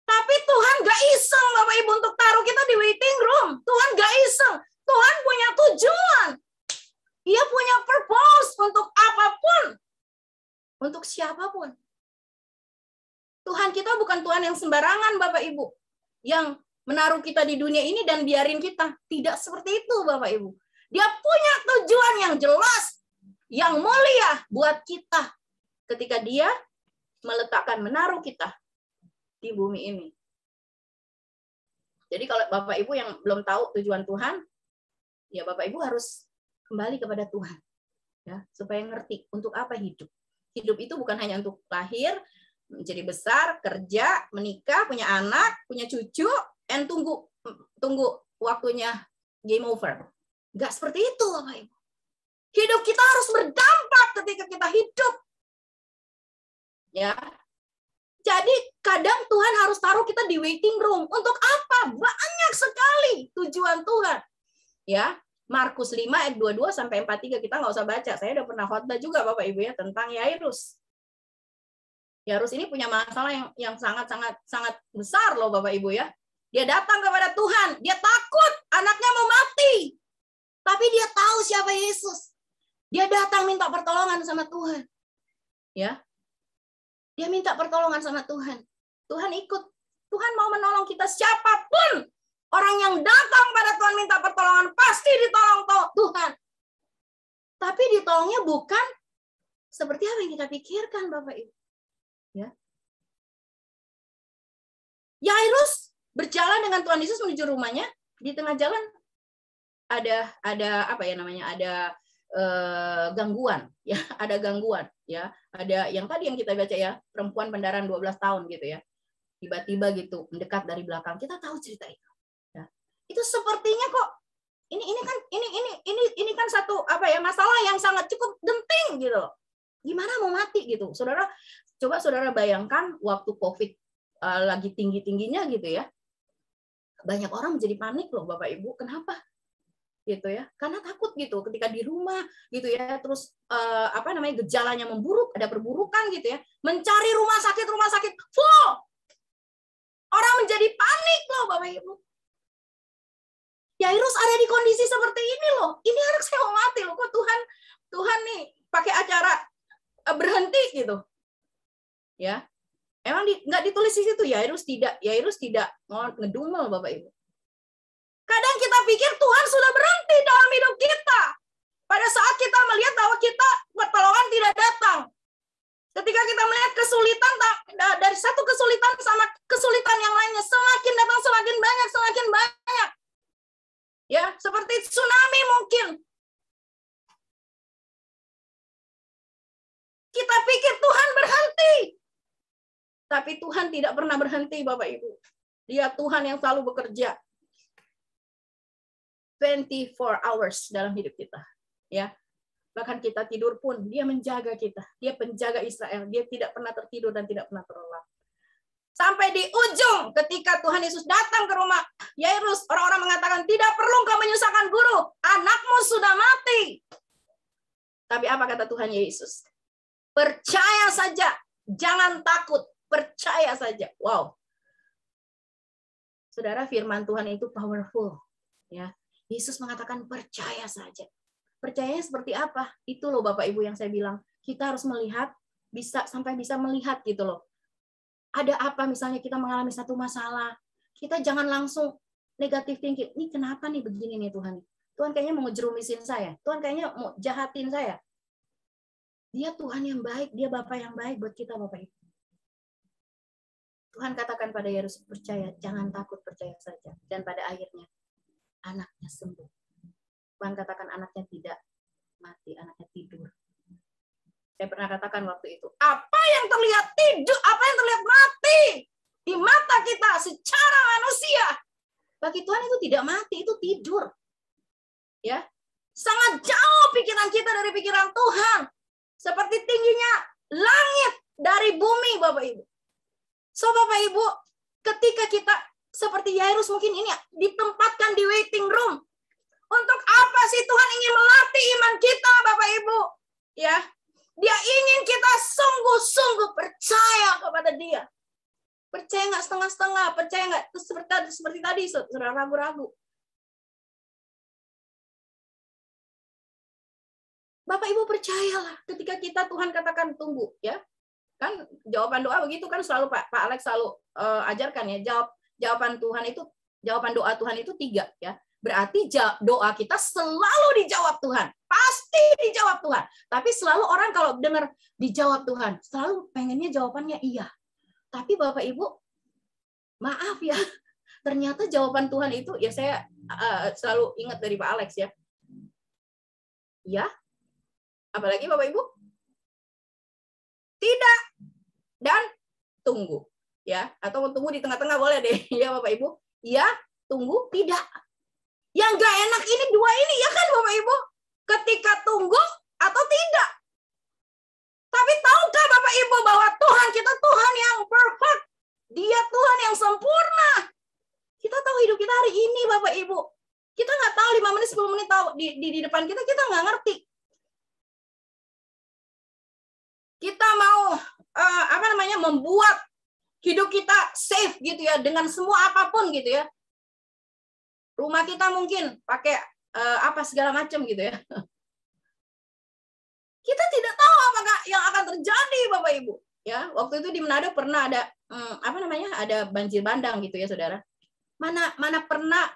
Speaker 2: Tapi Tuhan nggak iseng, Bapak Ibu, untuk taruh kita di waiting room. Tuhan nggak iseng. Tuhan punya tujuan. Dia punya purpose untuk apapun. Untuk siapapun. Tuhan kita bukan Tuhan yang sembarangan, Bapak Ibu. Yang menaruh kita di dunia ini dan biarin kita. Tidak seperti itu, Bapak Ibu. Dia punya tujuan yang jelas, yang mulia buat kita. Ketika Dia menaruh kita di bumi ini. Jadi kalau Bapak Ibu yang belum tahu tujuan Tuhan, ya Bapak Ibu harus kembali kepada Tuhan. Ya, supaya ngerti untuk apa hidup. Hidup itu bukan hanya untuk lahir, menjadi besar, kerja, menikah, punya anak, punya cucu, dan tunggu waktunya game over. Nggak seperti itu, Bapak Ibu. Hidup kita harus berdampak ketika kita hidup. Ya. Jadi kadang Tuhan harus taruh kita di waiting room. Untuk apa? Banyak sekali tujuan Tuhan. Ya. Markus 5 ayat 22 sampai 43 kita nggak usah baca. Saya udah pernah khotbah juga Bapak Ibu ya tentang Yairus. Yairus ini punya masalah yang sangat besar loh Bapak Ibu ya. Dia datang kepada Tuhan, dia takut anaknya mau mati. Tapi dia tahu siapa Yesus. Dia datang minta pertolongan sama Tuhan. Ya. Dia minta pertolongan sama Tuhan. Tuhan ikut. Tuhan mau menolong kita siapapun. Orang yang datang pada Tuhan minta pertolongan pasti ditolong Tuhan. Tapi ditolongnya bukan seperti apa yang kita pikirkan, Bapak Ibu. Ya. Yairus berjalan dengan Tuhan Yesus menuju rumahnya. Di tengah jalan ada apa ya namanya? Ada gangguan, ya. Ada gangguan, ya. Ada yang tadi yang kita baca ya, perempuan pendaran 12 tahun gitu ya. Tiba-tiba gitu mendekat dari belakang. Kita tahu cerita itu. Ya. Itu sepertinya kok ini kan satu apa ya masalah yang sangat cukup genting gitu. Gimana mau mati gitu, saudara? Coba saudara bayangkan waktu COVID lagi tinggi-tingginya gitu ya. Banyak orang menjadi panik loh Bapak Ibu. Kenapa? gitu ya, karena takut gitu ketika di rumah gitu ya, terus gejalanya memburuk, ada perburukan gitu ya, mencari rumah sakit full, orang menjadi panik loh Bapak Ibu. Yairus ada di kondisi seperti ini loh, ini anak saya mau mati loh, kok Tuhan nih pakai acara berhenti gitu ya. Emang nggak ditulis di situ Yairus tidak ngedumel Bapak Ibu. Kadang kita pikir Tuhan sudah berhenti dalam hidup kita. Pada saat kita melihat bahwa pertolongan tidak datang. Ketika kita melihat kesulitan dari satu kesulitan sama kesulitan yang lainnya, semakin datang semakin banyak. Ya, seperti tsunami mungkin. Kita pikir Tuhan berhenti. Tapi Tuhan tidak pernah berhenti Bapak Ibu. Dia Tuhan yang selalu bekerja. 24 hours dalam hidup kita, ya. Bahkan kita tidur pun dia menjaga kita. Dia penjaga Israel. Dia tidak pernah tertidur dan tidak pernah terlelap. Sampai di ujung ketika Tuhan Yesus datang ke rumah Yairus, orang-orang mengatakan, "Tidak perlu engkau menyusahkan guru, anakmu sudah mati." Tapi apa kata Tuhan Yesus? Percaya saja, jangan takut, percaya saja. Wow. Saudara, firman Tuhan itu powerful, ya. Yesus mengatakan percaya saja. Percayanya seperti apa? Itu loh Bapak Ibu yang saya bilang. Kita harus melihat, sampai bisa melihat gitu loh. Ada apa misalnya kita mengalami satu masalah. Kita jangan langsung negatif thinking. Ini kenapa nih begini nih Tuhan? Tuhan kayaknya mau ngejerumisin saya. Tuhan kayaknya mau jahatin saya. Dia Tuhan yang baik. Dia Bapa yang baik buat kita Bapak Ibu. Tuhan katakan pada Yairus, percaya, jangan takut, percaya saja. Dan pada akhirnya, anaknya sembuh. Tuhan katakan anaknya tidak mati, anaknya tidur. Saya pernah katakan waktu itu, apa yang terlihat tidur, apa yang terlihat mati di mata kita secara manusia, bagi Tuhan itu tidak mati, itu tidur. Ya, sangat jauh pikiran kita dari pikiran Tuhan. Seperti tingginya langit dari bumi, Bapak Ibu. So Bapak Ibu, ketika kita seperti Yairus mungkin ini ditempatkan di waiting room. Untuk apa sih Tuhan ingin melatih iman kita, Bapak Ibu? Ya, Dia ingin kita sungguh-sungguh percaya kepada Dia. Percaya nggak setengah-setengah, percaya nggak seperti tadi, saudara ragu-ragu. Bapak Ibu percayalah ketika kita Tuhan katakan tunggu, ya. Kan jawaban doa begitu kan selalu Pak Alex selalu ajarkan ya, jawaban doa Tuhan itu 3 ya. Berarti doa kita selalu dijawab Tuhan. Pasti dijawab Tuhan. Tapi selalu orang kalau dengar dijawab Tuhan, selalu pengennya jawabannya iya. Tapi Bapak Ibu, maaf ya, ternyata jawaban Tuhan itu, ya saya selalu ingat dari Pak Alex ya. Ya, apalagi Bapak Ibu? Tidak. Dan tunggu. Ya, atau tunggu di tengah-tengah boleh deh. Ya Bapak Ibu. Ya, tunggu, tidak. Yang nggak enak ini 2 ini, ya kan Bapak Ibu? Ketika tunggu atau tidak. Tapi tahukah Bapak Ibu bahwa Tuhan kita Tuhan yang perfect. Dia Tuhan yang sempurna. Kita tahu hidup kita hari ini Bapak Ibu. Kita nggak tahu 5 menit, 10 menit tahu di depan kita nggak ngerti. Kita mau membuat hidup kita safe gitu ya dengan semua apapun gitu ya. Rumah kita mungkin pakai segala macam gitu ya. Kita tidak tahu apakah yang akan terjadi Bapak Ibu. Ya, waktu itu di Manado pernah ada ada banjir bandang gitu ya, Saudara. Mana pernah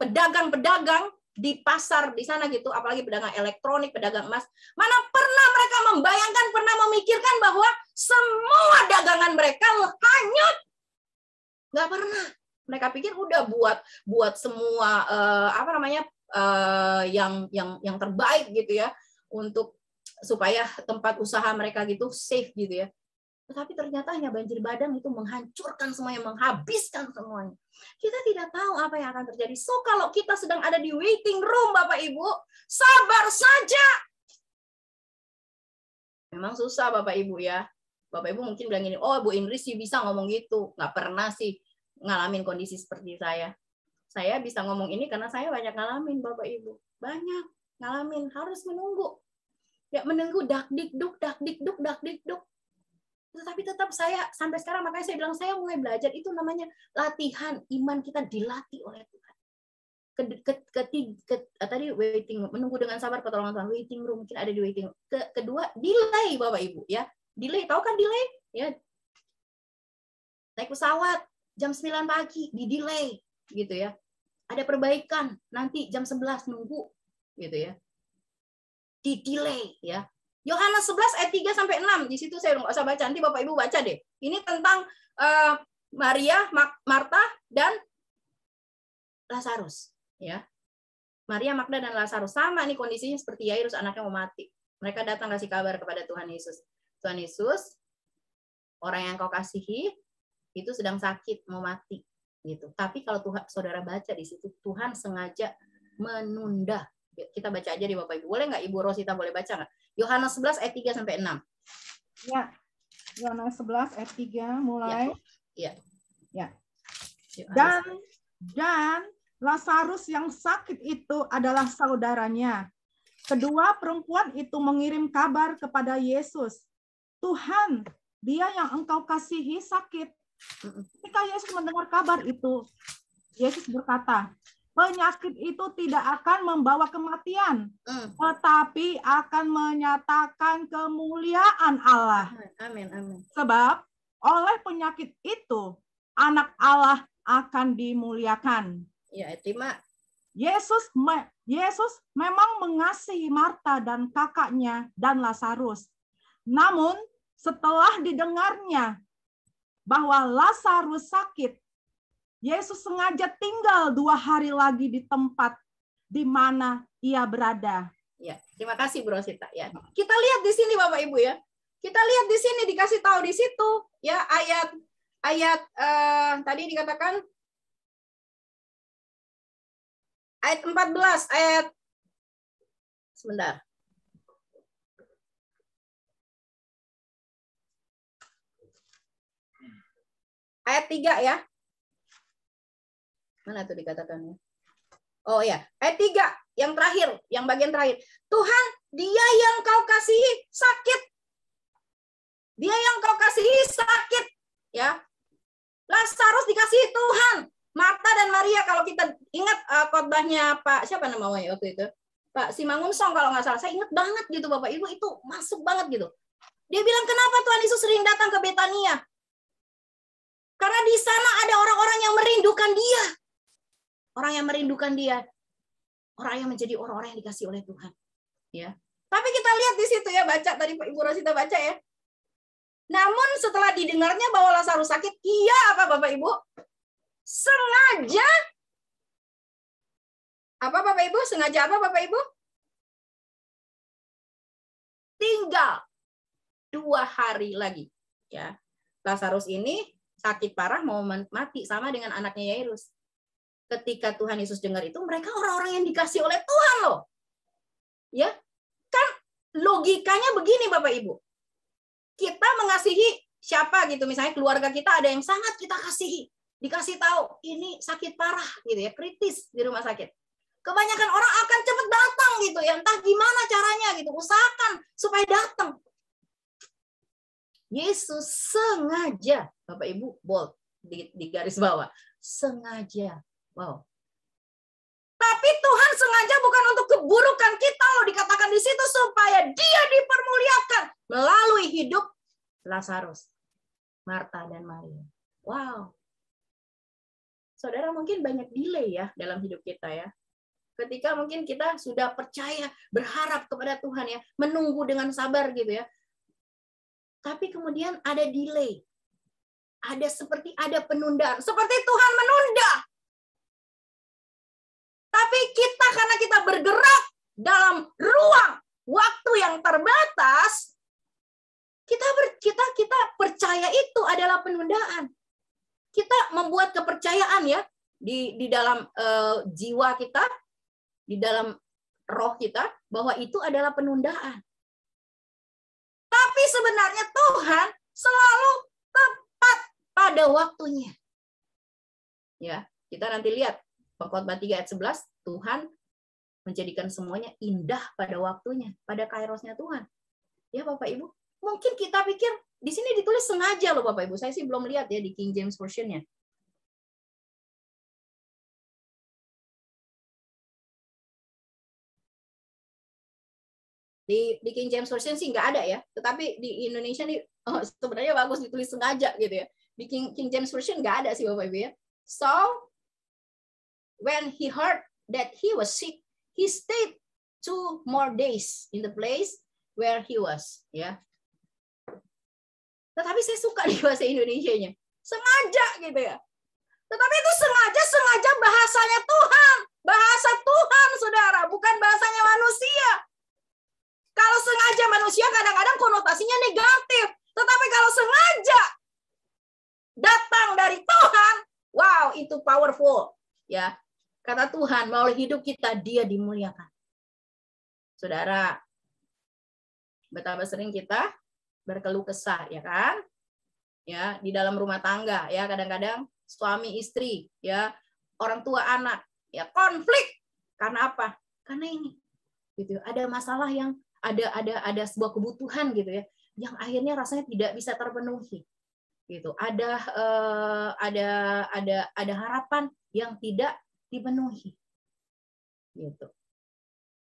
Speaker 2: pedagang-pedagang di pasar di sana gitu, apalagi pedagang elektronik, pedagang emas, mana pernah mereka membayangkan, pernah memikirkan bahwa semua dagangan mereka hanyut? Nggak pernah. Mereka pikir udah buat semua yang terbaik gitu ya, untuk supaya tempat usaha mereka gitu safe gitu ya. Tetapi ternyata hanya banjir bandang itu menghancurkan semuanya, menghabiskan semuanya. Kita tidak tahu apa yang akan terjadi. So kalau kita sedang ada di waiting room Bapak Ibu, sabar saja. Memang susah Bapak Ibu ya. Bapak Ibu mungkin bilang gini, oh Bu Indri sih bisa ngomong gitu. Nggak pernah sih ngalamin kondisi seperti saya. Saya bisa ngomong ini karena saya banyak ngalamin, Bapak Ibu. Banyak ngalamin, harus menunggu. Ya, menunggu dak-dik-duk. Tetapi tetap saya sampai sekarang, makanya saya bilang saya mulai belajar, itu namanya latihan, iman kita dilatih oleh Tuhan. Tadi waiting, menunggu dengan sabar pertolongan Tuhan, waiting room, mungkin ada di waiting. Kedua, delay Bapak Ibu ya. Delay, tahu kan delay? Ya. Naik pesawat jam 9 pagi di delay gitu ya. Ada perbaikan nanti jam 11 nunggu gitu ya. Di delay ya. Yohanes 11 ayat 3 sampai 6. Di situ saya nggak usah baca, nanti Bapak Ibu baca deh. Ini tentang Maria, Marta dan Lazarus ya. Maria, Magda dan Lazarus sama nih kondisinya seperti Yairus, anaknya mau mati. Mereka datang kasih kabar kepada Tuhan Yesus. Tuhan Yesus, orang yang kau kasihi itu sedang sakit, mau mati gitu. Tapi kalau Tuhan, saudara baca di situ, Tuhan sengaja menunda. Kita baca aja di Bapak Ibu. Boleh nggak Ibu Rosita boleh baca nggak? Yohanes 11 ayat 3 sampai 6.
Speaker 1: Ya. Yohanes 11 ayat 3 mulai.
Speaker 2: Ya. Ya.
Speaker 1: Dan Lazarus yang sakit itu adalah saudaranya. Kedua perempuan itu mengirim kabar kepada Yesus. Tuhan, dia yang engkau kasihi sakit. Ketika Yesus mendengar kabar itu, Yesus berkata, penyakit itu tidak akan membawa kematian, tetapi akan menyatakan kemuliaan Allah.
Speaker 2: Amin, amin.
Speaker 1: Sebab oleh penyakit itu, anak Allah akan dimuliakan.
Speaker 2: Ya, terima.
Speaker 1: Yesus memang mengasihi Marta dan kakaknya dan Lazarus. Namun setelah didengarnya bahwa Lazarus sakit, Yesus sengaja tinggal 2 hari lagi di tempat di mana ia berada.
Speaker 2: Ya, terima kasih Bu Rosita ya. Kita lihat di sini Bapak Ibu ya. Kita lihat di sini dikasih tahu di situ ya ayat tadi dikatakan ayat 14 sebentar. Ayat 3 ya. Mana tuh dikatakannya? Oh ya, ayat 3 yang terakhir, yang bagian terakhir. Tuhan, dia yang kau kasihi sakit. Dia yang kau kasihi sakit, ya. Lazarus dikasihi Tuhan. Marta dan Maria, kalau kita ingat khotbahnya Pak siapa namanya waktu itu? Pak Simangunsong kalau nggak salah. Saya ingat banget gitu Bapak Ibu, itu masuk banget gitu. Dia bilang, "Kenapa Tuhan Yesus sering datang ke Betania?" Karena di sana ada orang-orang yang merindukan Dia. Orang yang merindukan Dia. Orang yang menjadi orang-orang yang dikasih oleh Tuhan. Ya. Tapi kita lihat di situ ya, baca tadi Pak Ibu Rosita baca ya. Namun setelah didengarnya bahwa Lazarus sakit, ia apa Bapak Ibu? Sengaja apa Bapak Ibu? Sengaja apa Bapak Ibu? Tinggal 2 hari lagi. Ya. Lazarus ini sakit parah mau mati sama dengan anaknya Yairus. Ketika Tuhan Yesus dengar itu, mereka orang-orang yang dikasih oleh Tuhan loh. Ya. Kan logikanya begini Bapak Ibu. Kita mengasihi siapa gitu, misalnya keluarga kita ada yang sangat kita kasihi. Dikasih tahu ini sakit parah gitu ya, kritis di rumah sakit. Kebanyakan orang akan cepat datang gitu ya, entah gimana caranya gitu, usahakan supaya datang. Yesus sengaja, Bapak Ibu bold di garis bawah, sengaja. Wow. Tapi Tuhan sengaja bukan untuk keburukan kita loh, dikatakan di situ supaya Dia dipermuliakan melalui hidup Lazarus, Marta dan Maria. Wow. Saudara mungkin banyak delay ya dalam hidup kita ya. Ketika mungkin kita sudah percaya, berharap kepada Tuhan ya, menunggu dengan sabar gitu ya. Tapi kemudian ada delay. Ada penundaan. Seperti Tuhan menunda. Tapi kita karena kita bergerak dalam ruang waktu yang terbatas, kita percaya itu adalah penundaan. Kita membuat kepercayaan ya di dalam jiwa kita, di dalam roh kita bahwa itu adalah penundaan. Tapi sebenarnya Tuhan selalu tepat pada waktunya. Ya, kita nanti lihat Pengkhotbah 3 ayat 11, Tuhan menjadikan semuanya indah pada waktunya, pada kairosnya Tuhan. Ya Bapak Ibu, mungkin kita pikir di sini ditulis sengaja loh Bapak Ibu. Saya sih belum lihat ya di King James Version-nya. Di King James Version sih nggak ada ya, tetapi di Indonesia nih sebenarnya bagus ditulis sengaja gitu ya. Di King James Version nggak ada sih Bapak Ibu ya. So when he heard that he was sick, he stayed 2 more days in the place where he was. Ya. Tetapi saya suka di bahasa Indonesianya, sengaja gitu ya. Tetapi itu sengaja bahasanya Tuhan, bahasa Tuhan, saudara, bukan bahasanya manusia. Kalau sengaja manusia kadang-kadang konotasinya negatif. Tetapi kalau sengaja datang dari Tuhan, wow, itu powerful. Ya, kata Tuhan, melalui hidup kita, dia dimuliakan. Saudara, betapa sering kita berkeluh kesah, ya kan? Ya, di dalam rumah tangga, ya kadang-kadang suami istri, ya orang tua anak, ya konflik. Karena apa? Karena ini, gitu. Ada masalah yang ada sebuah kebutuhan gitu ya yang akhirnya rasanya tidak bisa terpenuhi gitu, ada harapan yang tidak dipenuhi gitu.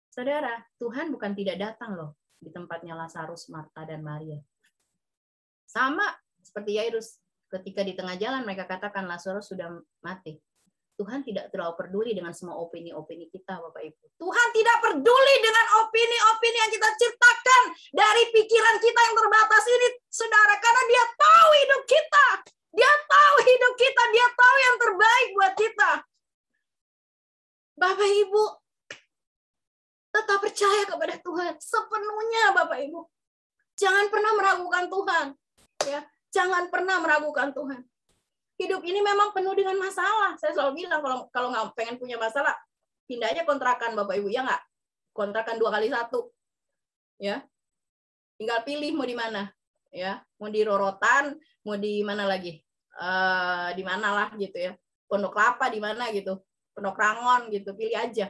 Speaker 2: Saudara, Tuhan bukan tidak datang loh di tempatnya Lazarus, Marta dan Maria. Sama seperti Yairus, ketika di tengah jalan mereka katakan Lazarus sudah mati. Tuhan tidak terlalu peduli dengan semua opini-opini kita, Bapak Ibu. Tuhan tidak peduli dengan opini-opini yang kita ciptakan dari pikiran kita yang terbatas ini, saudara. Karena dia tahu hidup kita. Dia tahu hidup kita. Dia tahu yang terbaik buat kita. Bapak Ibu, tetap percaya kepada Tuhan sepenuhnya, Bapak Ibu. Jangan pernah meragukan Tuhan. Ya, jangan pernah meragukan Tuhan. Hidup ini memang penuh dengan masalah. Saya selalu bilang kalau nggak pengen punya masalah, pindah aja kontrakan Bapak Ibu, ya nggak? Kontrakan 2x1, ya. Tinggal pilih mau di mana, ya. Mau di Rorotan, mau di mana lagi? Di mana lah gitu ya. Pondok Kelapa di mana gitu, Pondok Rangon gitu, pilih aja.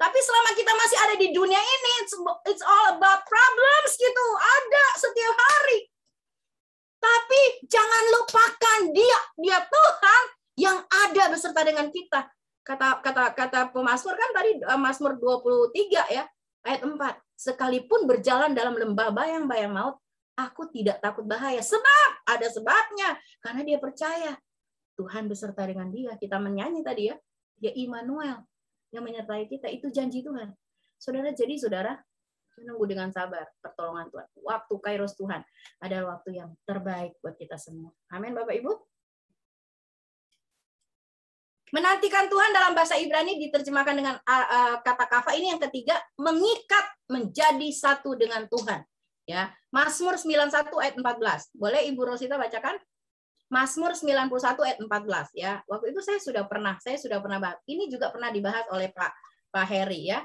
Speaker 2: Tapi selama kita masih ada di dunia ini, it's all about problems gitu, ada setiap hari. Tapi jangan lupakan dia Tuhan yang ada beserta dengan kita. Kata pemazmur kan tadi Mazmur 23 ya, ayat 4. Sekalipun berjalan dalam lembah bayang-bayang maut, aku tidak takut bahaya. Sebab ada sebabnya, karena dia percaya Tuhan beserta dengan dia. Kita menyanyi tadi ya, dia Immanuel yang menyertai kita, itu janji Tuhan. Saudara, menunggu dengan sabar pertolongan Tuhan. Waktu kairos Tuhan adalah waktu yang terbaik buat kita semua. Amin, Bapak Ibu. Menantikan Tuhan dalam bahasa Ibrani diterjemahkan dengan kata kafa, ini yang ketiga, mengikat menjadi satu dengan Tuhan. Ya, Mazmur 91 ayat 14. Boleh Ibu Rosita bacakan? Mazmur 91 ayat 14 ya. Waktu itu saya sudah pernah bahas. Ini juga pernah dibahas oleh Pak Heri ya.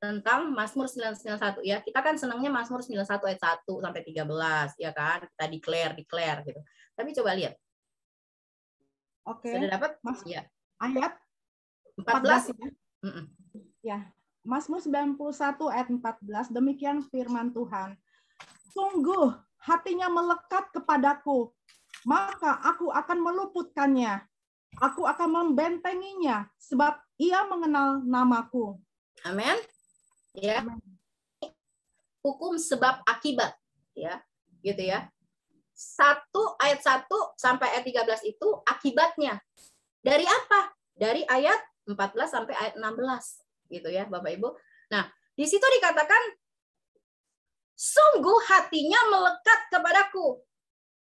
Speaker 2: Tentang Mazmur 91 ya. Kita kan senangnya Mazmur 91 ayat 1 sampai 13 ya kan. Kita declare gitu. Tapi coba lihat.
Speaker 1: Oke.
Speaker 2: Sudah dapat?
Speaker 1: Ya. Ayat
Speaker 2: 14
Speaker 1: ya. Ya. Mazmur 91 ayat 14, demikian firman Tuhan. Sungguh hatinya melekat kepadaku, maka aku akan meluputkannya. Aku akan membentenginya sebab ia mengenal namaku.
Speaker 2: Amin. Ya, hukum sebab akibat ya, gitu ya. 1 ayat 1 sampai ayat 13 itu akibatnya dari apa? Dari ayat 14 sampai ayat 16 gitu ya, Bapak Ibu. Nah, di situ dikatakan sungguh hatinya melekat kepadaku.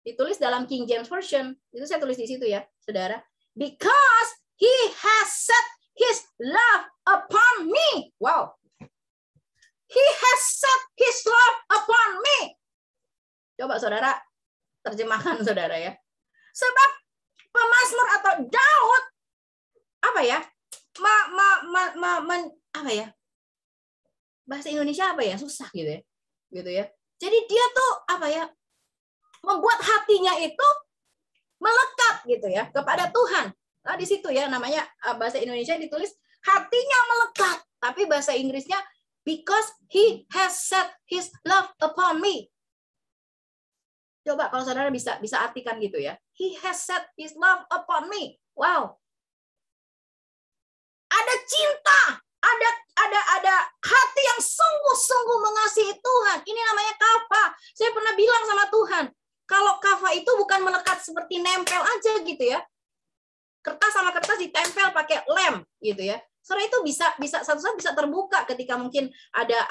Speaker 2: Ditulis dalam King James Version, itu saya tulis di situ ya, Saudara. Because he has set his love upon me. Wow. He has set his love upon me. Coba Saudara terjemahkan Saudara ya. Sebab pemazmur atau Daud apa ya? Apa ya? Bahasa Indonesia apa ya? Susah gitu ya. Gitu ya. Jadi dia tuh apa ya? Membuat hatinya itu melekat gitu ya kepada Tuhan. Nah, di situ ya namanya bahasa Indonesia ditulis hatinya melekat, tapi bahasa Inggrisnya because he has set his love upon me. Coba kalau saudara bisa artikan gitu ya. He has set his love upon me. Wow. Ada cinta, ada hati yang sungguh-sungguh mengasihi Tuhan. Ini namanya kafa. Saya pernah bilang sama Tuhan, kalau kafa itu bukan melekat seperti nempel aja gitu ya. Kertas sama kertas ditempel pakai lem gitu ya. Soalnya itu bisa satu saat bisa terbuka ketika mungkin ada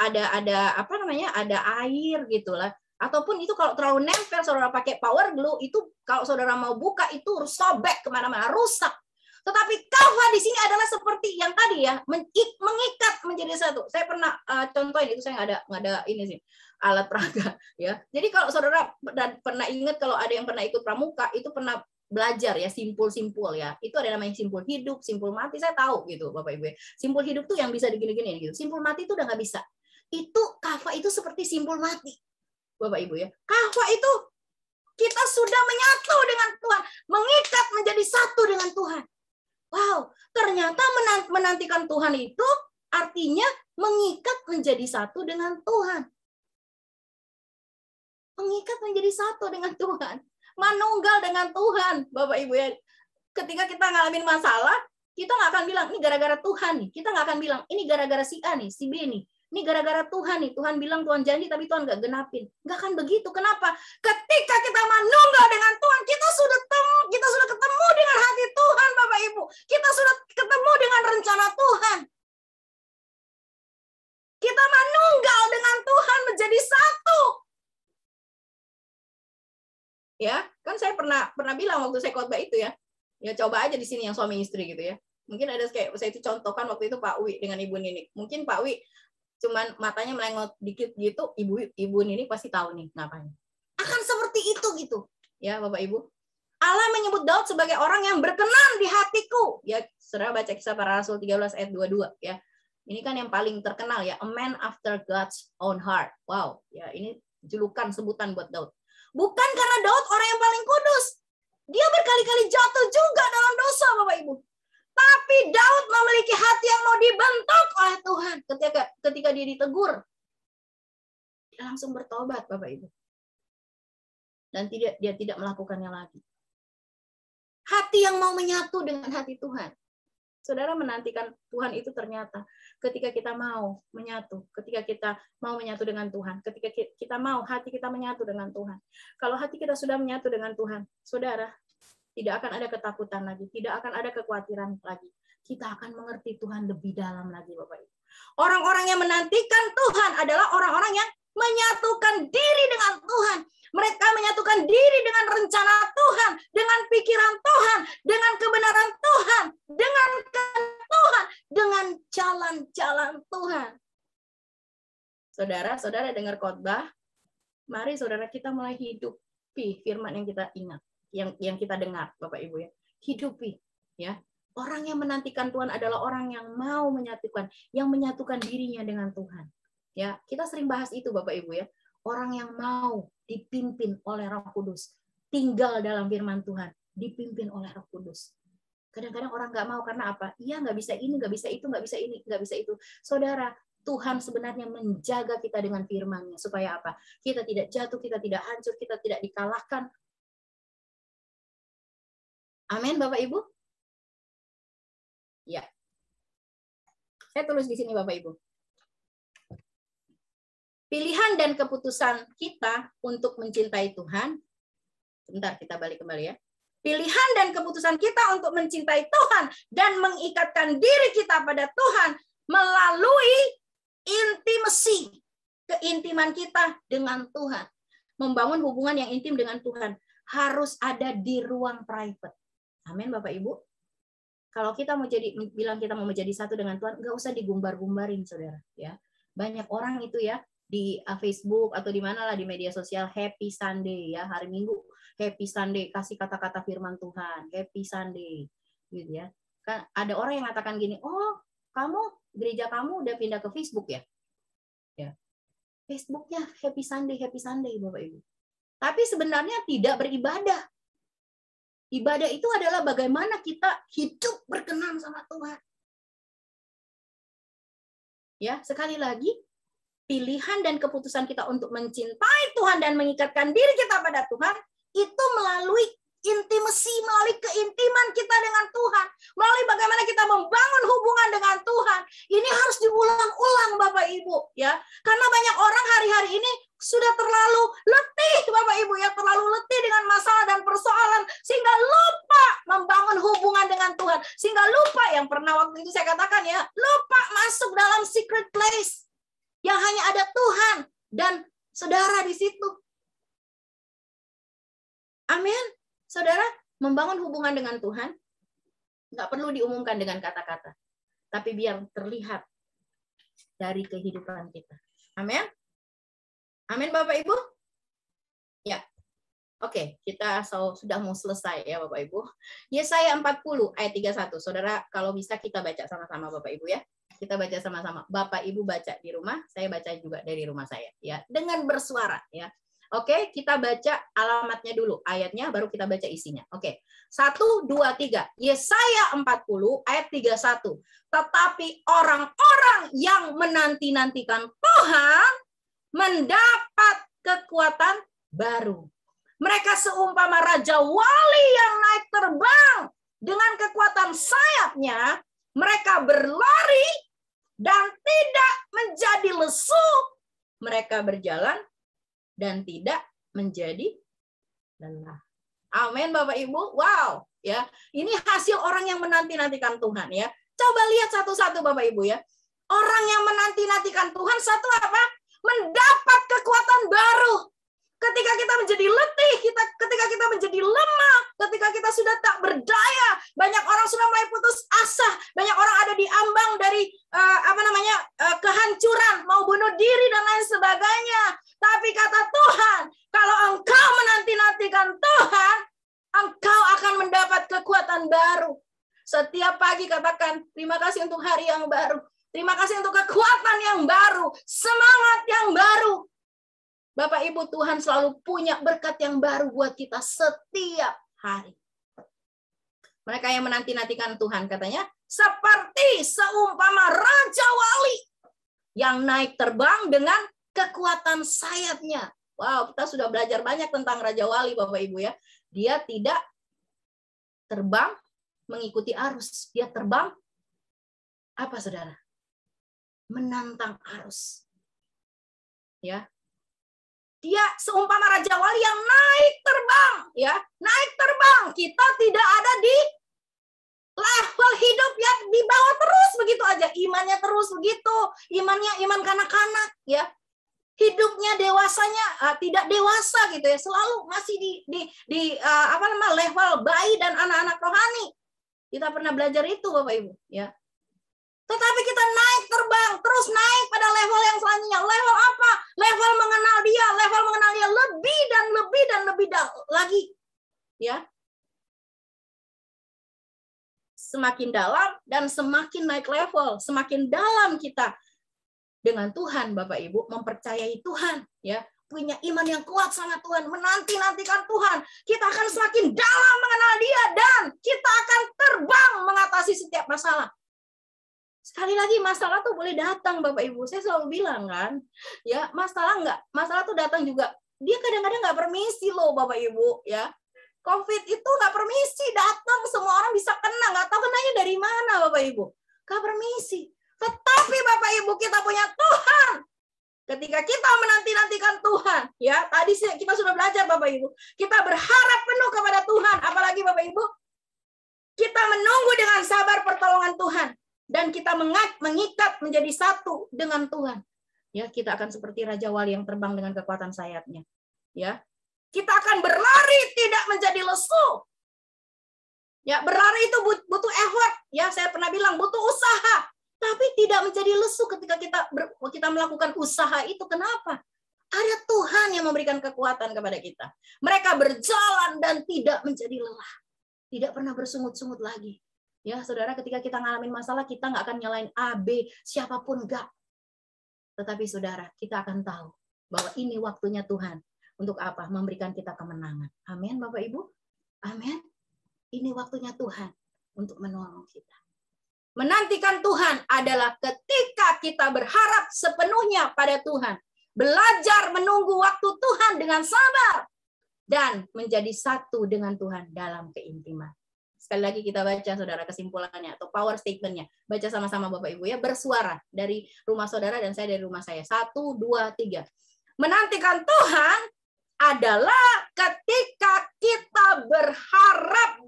Speaker 2: apa namanya? Ada air gitulah. Ataupun itu kalau terlalu nempel, saudara pakai power glue, itu kalau saudara mau buka itu sobek kemana-mana, rusak. Tetapi kafa di sini adalah seperti yang tadi ya, mengikat menjadi satu. Saya pernah contohin itu, saya nggak ada ini sih alat peraga ya. Jadi kalau saudara pernah ingat, kalau ada yang pernah ikut pramuka itu pernah belajar ya simpul-simpul ya. Itu ada namanya simpul hidup, simpul mati. Saya tahu gitu Bapak Ibu. Simpul hidup tuh yang bisa digini-gini gitu. Simpul mati itu udah nggak bisa. Itu kafa itu seperti simpul mati. Bapak Ibu ya. Kafa itu kita sudah menyatu dengan Tuhan, mengikat menjadi satu dengan Tuhan. Wow, ternyata menantikan Tuhan itu artinya mengikat menjadi satu dengan Tuhan. Mengikat menjadi satu dengan Tuhan. Manunggal dengan Tuhan, Bapak Ibu ya. Ketika kita ngalamin masalah, kita nggak akan bilang, ini gara-gara Tuhan nih. Kita nggak akan bilang, ini gara-gara si A nih, si B nih. Ini gara-gara Tuhan nih. Tuhan bilang, Tuhan janji, tapi Tuhan nggak genapin. Nggak akan begitu. Kenapa? Ketika kita manunggal dengan Tuhan, kita sudah ketemu dengan hati Tuhan, Bapak Ibu. Kita sudah ketemu dengan rencana Tuhan. Kita manunggal dengan Tuhan menjadi satu. Ya, kan saya pernah bilang waktu saya khotbah itu ya. Ya coba aja di sini yang suami istri gitu ya. Mungkin ada kayak saya itu contohkan waktu itu Pak Wi dengan Ibu Nini. Mungkin Pak Wi cuman matanya melengok dikit gitu, Ibu Nini pasti tahu nih ngapain. Akan seperti itu gitu. Ya, Bapak Ibu. Allah menyebut Daud sebagai orang yang berkenan di hatiku. Ya, Saudara baca Kisah Para Rasul 13 ayat 22 ya. Ini kan yang paling terkenal ya, a man after God's own heart. Wow, ya ini julukan sebutan buat Daud. Bukan karena Daud orang yang paling kudus. Dia berkali-kali jatuh juga dalam dosa, Bapak Ibu. Tapi Daud memiliki hati yang mau dibentuk oleh Tuhan. Ketika dia ditegur, dia langsung bertobat, Bapak Ibu. Dan dia tidak melakukannya lagi. Hati yang mau menyatu dengan hati Tuhan. Saudara menantikan Tuhan itu ternyata ketika kita mau menyatu, ketika kita mau menyatu dengan Tuhan, ketika kita mau hati kita menyatu dengan Tuhan. Kalau hati kita sudah menyatu dengan Tuhan, saudara, tidak akan ada ketakutan lagi, tidak akan ada kekhawatiran lagi. Kita akan mengerti Tuhan lebih dalam lagi, Bapak Ibu. Orang-orang yang menantikan Tuhan adalah orang-orang yang menyatukan diri dengan Tuhan. Mereka menyatukan diri dengan rencana Tuhan, dengan pikiran Tuhan, dengan kebenaran Tuhan, dengan Tuhan, dengan jalan-jalan Tuhan. Saudara dengar khotbah, mari saudara kita mulai hidupi firman yang kita ingat, yang kita dengar, Bapak Ibu ya. Hidupi ya. Orang yang menantikan Tuhan adalah orang yang mau menyatukan dirinya dengan Tuhan. Ya, kita sering bahas itu Bapak Ibu ya. Orang yang mau dipimpin oleh Roh Kudus, tinggal dalam firman Tuhan, dipimpin oleh Roh Kudus. Kadang-kadang orang nggak mau karena apa? Iya, nggak bisa ini, nggak bisa itu, nggak bisa ini, nggak bisa itu. Saudara, Tuhan sebenarnya menjaga kita dengan firman-Nya supaya apa? Kita tidak jatuh, kita tidak hancur, kita tidak dikalahkan. Amin, Bapak Ibu. Ya. Saya tulis di sini Bapak Ibu. Pilihan dan keputusan kita untuk mencintai Tuhan. Sebentar, kita balik kembali ya. Pilihan dan keputusan kita untuk mencintai Tuhan dan mengikatkan diri kita pada Tuhan melalui intimasi, keintiman kita dengan Tuhan. Membangun hubungan yang intim dengan Tuhan harus ada di ruang private. Amin, Bapak Ibu. Kalau kita mau bilang kita mau menjadi satu dengan Tuhan, nggak usah digumbar-gumbarin, saudara. Ya, banyak orang itu ya di Facebook atau di mana lah di media sosial Happy Sunday ya, hari Minggu Happy Sunday, kasih kata-kata firman Tuhan, Happy Sunday, gitu ya. Kan ada orang yang mengatakan gini, oh gereja kamu udah pindah ke Facebook ya? Ya, Facebooknya Happy Sunday, Bapak Ibu. Tapi sebenarnya tidak beribadah. Ibadah itu adalah bagaimana kita hidup berkenan sama Tuhan. Ya, sekali lagi, pilihan dan keputusan kita untuk mencintai Tuhan dan mengikatkan diri kita pada Tuhan itu melalui intimasi, melalui keintiman kita dengan Tuhan, melalui bagaimana kita membangun hubungan dengan Tuhan. Ini harus diulang-ulang Bapak Ibu, ya. Karena banyak orang hari-hari ini sudah terlalu letih Bapak Ibu, ya, terlalu letih dengan masalah dan persoalan sehingga lupa membangun hubungan dengan Tuhan, sehingga lupa, yang pernah waktu itu saya katakan, ya, lupa masuk dalam secret place yang hanya ada Tuhan dan saudara di situ. Amin. Saudara, membangun hubungan dengan Tuhan nggak perlu diumumkan dengan kata-kata, tapi biar terlihat dari kehidupan kita. Amin. Amin Bapak Ibu. Ya. Oke, kita sudah mau selesai ya Bapak Ibu. Yesaya 40 ayat 31. Saudara, kalau bisa kita baca sama-sama Bapak Ibu ya. Kita baca sama-sama. Bapak Ibu baca di rumah, saya baca juga dari rumah saya ya, dengan bersuara ya. Oke, kita baca alamatnya dulu, ayatnya baru kita baca isinya. Oke. 1 2 3. Yesaya 40 ayat 31. Tetapi orang-orang yang menanti-nantikan Tuhan mendapat kekuatan baru. Mereka seumpama raja wali yang naik terbang dengan kekuatan sayapnya. Mereka berlari dan tidak menjadi lesu. Mereka berjalan dan tidak menjadi lelah. Amin Bapak Ibu. Wow, ya. Ini hasil orang yang menanti-nantikan Tuhan ya. Coba lihat satu-satu Bapak Ibu ya. Orang yang menanti-nantikan Tuhan satu apa? Mendapat kekuatan baru. Ketika kita menjadi letih, ketika kita menjadi lemah, ketika kita sudah tak berdaya, banyak orang sudah mulai putus asa, banyak orang ada di ambang dari kehancuran, mau bunuh diri dan lain sebagainya. Tapi kata Tuhan, kalau engkau menanti-nantikan Tuhan, engkau akan mendapat kekuatan baru. Setiap pagi katakan, terima kasih untuk hari yang baru. Terima kasih untuk kekuatan yang baru, semangat yang baru. Bapak Ibu, Tuhan selalu punya berkat yang baru buat kita setiap hari. Mereka yang menanti-nantikan Tuhan katanya, seperti seumpama raja wali yang naik terbang dengan kekuatan sayapnya. Wow, kita sudah belajar banyak tentang raja wali Bapak Ibu ya. Dia tidak terbang mengikuti arus. Dia terbang apa saudara? Menantang arus. Ya. Dia seumpama raja wali yang naik terbang, ya, naik terbang. Kita tidak ada di level hidup yang di bawah terus begitu aja, imannya terus begitu, iman kanak-kanak, ya, hidupnya dewasanya tidak dewasa gitu ya, selalu masih di level bayi dan anak-anak rohani. Kita pernah belajar itu Bapak Ibu, ya. Tetapi kita naik terbang, terus naik pada level yang selanjutnya. Level apa? Level mengenal dia lebih dan lebih lagi. Ya. Semakin dalam dan semakin naik level, semakin dalam kita dengan Tuhan, Bapak Ibu, mempercayai Tuhan, ya, punya iman yang kuat sama Tuhan, menanti-nantikan Tuhan. Kita akan semakin dalam mengenal dia dan kita akan terbang mengatasi setiap masalah. Sekali lagi masalah tuh boleh datang Bapak Ibu. Saya selalu bilang kan, ya, masalah tuh datang juga. Dia kadang-kadang nggak permisi loh Bapak Ibu, ya. COVID itu nggak permisi datang, semua orang bisa kena, nggak tahu kenanya dari mana Bapak Ibu. Nggak permisi. Tetapi Bapak Ibu kita punya Tuhan. Ketika kita menanti-nantikan Tuhan, ya, tadi kita sudah belajar Bapak Ibu. Kita berharap penuh kepada Tuhan, apalagi Bapak Ibu, kita menunggu dengan sabar pertolongan Tuhan. Dan kita mengikat menjadi satu dengan Tuhan. Ya, kita akan seperti raja wali yang terbang dengan kekuatan sayapnya. Ya, kita akan berlari tidak menjadi lesu. Ya, berlari itu butuh effort. Ya, saya pernah bilang butuh usaha. Tapi tidak menjadi lesu ketika kita melakukan usaha itu. Kenapa? Ada Tuhan yang memberikan kekuatan kepada kita. Mereka berjalan dan tidak menjadi lelah. Tidak pernah bersungut-sungut lagi. Ya, saudara, ketika kita ngalamin masalah, kita nggak akan nyalain A, B, siapapun nggak. Tetapi saudara, kita akan tahu bahwa ini waktunya Tuhan. Untuk apa? Memberikan kita kemenangan. Amin, Bapak Ibu? Amin. ini waktunya Tuhan untuk menolong kita. Menantikan Tuhan adalah ketika kita berharap sepenuhnya pada Tuhan. Belajar menunggu waktu Tuhan dengan sabar. Dan menjadi satu dengan Tuhan dalam keintiman. Sekali lagi kita baca saudara kesimpulannya atau power statement-nya. Baca sama-sama Bapak Ibu ya. Bersuara dari rumah saudara dan saya dari rumah saya. 1, 2, 3. Menantikan Tuhan adalah ketika kita berharap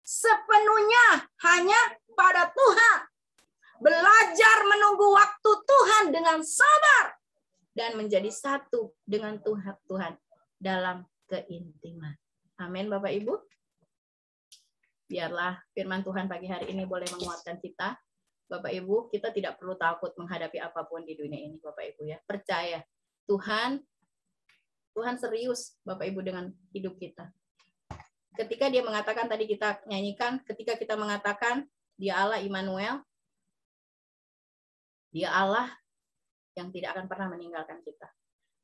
Speaker 2: sepenuhnya hanya pada Tuhan. Belajar menunggu waktu Tuhan dengan sabar. Dan menjadi satu dengan Tuhan dalam keintiman. Amin Bapak Ibu. Biarlah firman Tuhan pagi hari ini boleh menguatkan kita. Bapak Ibu, kita tidak perlu takut menghadapi apapun di dunia ini Bapak Ibu ya. Percaya Tuhan serius Bapak Ibu dengan hidup kita. Ketika dia mengatakan, tadi kita nyanyikan, ketika kita mengatakan dia Allah Immanuel, dia Allah yang tidak akan pernah meninggalkan kita.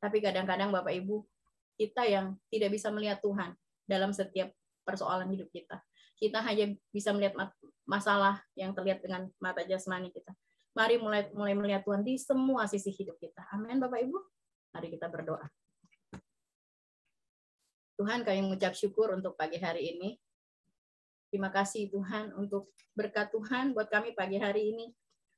Speaker 2: Tapi kadang-kadang Bapak Ibu, kita yang tidak bisa melihat Tuhan dalam setiap persoalan hidup kita. Kita hanya bisa melihat masalah yang terlihat dengan mata jasmani kita. Mari mulai melihat Tuhan di semua sisi hidup kita. Amin Bapak Ibu. Mari kita berdoa. Tuhan, kami mengucap syukur untuk pagi hari ini. Terima kasih Tuhan untuk berkat Tuhan buat kami pagi hari ini.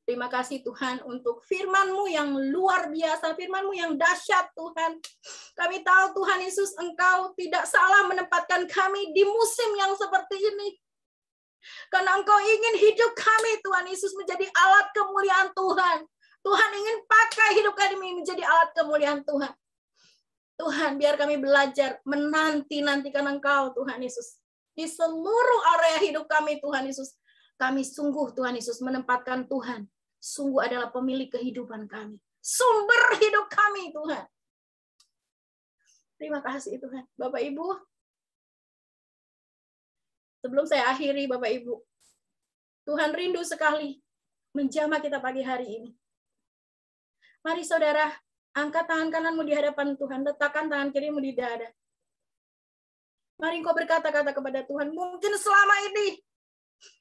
Speaker 2: Terima kasih Tuhan untuk firman-Mu yang luar biasa, firman-Mu yang dahsyat Tuhan. Kami tahu Tuhan Yesus, Engkau tidak salah menempatkan kami di musim yang seperti ini. Karena Engkau ingin hidup kami Tuhan Yesus menjadi alat kemuliaan Tuhan. Tuhan ingin pakai hidup kami menjadi alat kemuliaan Tuhan. Tuhan, biar kami belajar menanti-nantikan Engkau Tuhan Yesus. Di seluruh area hidup kami Tuhan Yesus. Kami sungguh Tuhan Yesus menempatkan Tuhan. Sungguh adalah pemilik kehidupan kami. Sumber hidup kami Tuhan. Terima kasih Tuhan. Bapak Ibu, sebelum saya akhiri Bapak Ibu, Tuhan rindu sekali menjamah kita pagi hari ini. Mari saudara, angkat tangan kananmu di hadapan Tuhan, letakkan tangan kirimu di dada. Mari engkau berkata-kata kepada Tuhan, mungkin selama ini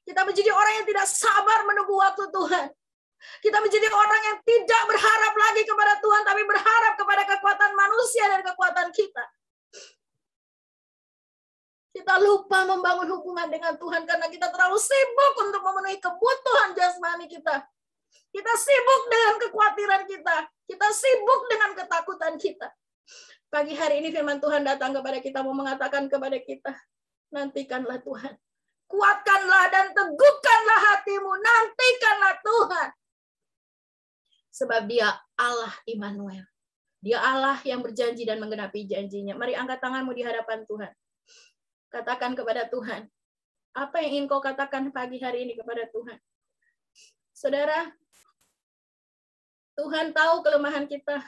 Speaker 2: kita menjadi orang yang tidak sabar menunggu waktu Tuhan. Kita menjadi orang yang tidak berharap lagi kepada Tuhan, tapi berharap kepada kekuatan manusia dan kekuatan kita. Kita lupa membangun hubungan dengan Tuhan karena kita terlalu sibuk untuk memenuhi kebutuhan jasmani kita. Kita sibuk dengan kekhawatiran kita. Kita sibuk dengan ketakutan kita. Pagi hari ini firman Tuhan datang kepada kita, mau mengatakan kepada kita, nantikanlah Tuhan. Kuatkanlah dan teguhkanlah hatimu. Nantikanlah Tuhan. Sebab dia Allah Immanuel. Dia Allah yang berjanji dan menggenapi janjinya. Mari angkat tanganmu di hadapan Tuhan. Katakan kepada Tuhan. Apa yang ingin kau katakan pagi hari ini kepada Tuhan? Saudara, Tuhan tahu kelemahan kita.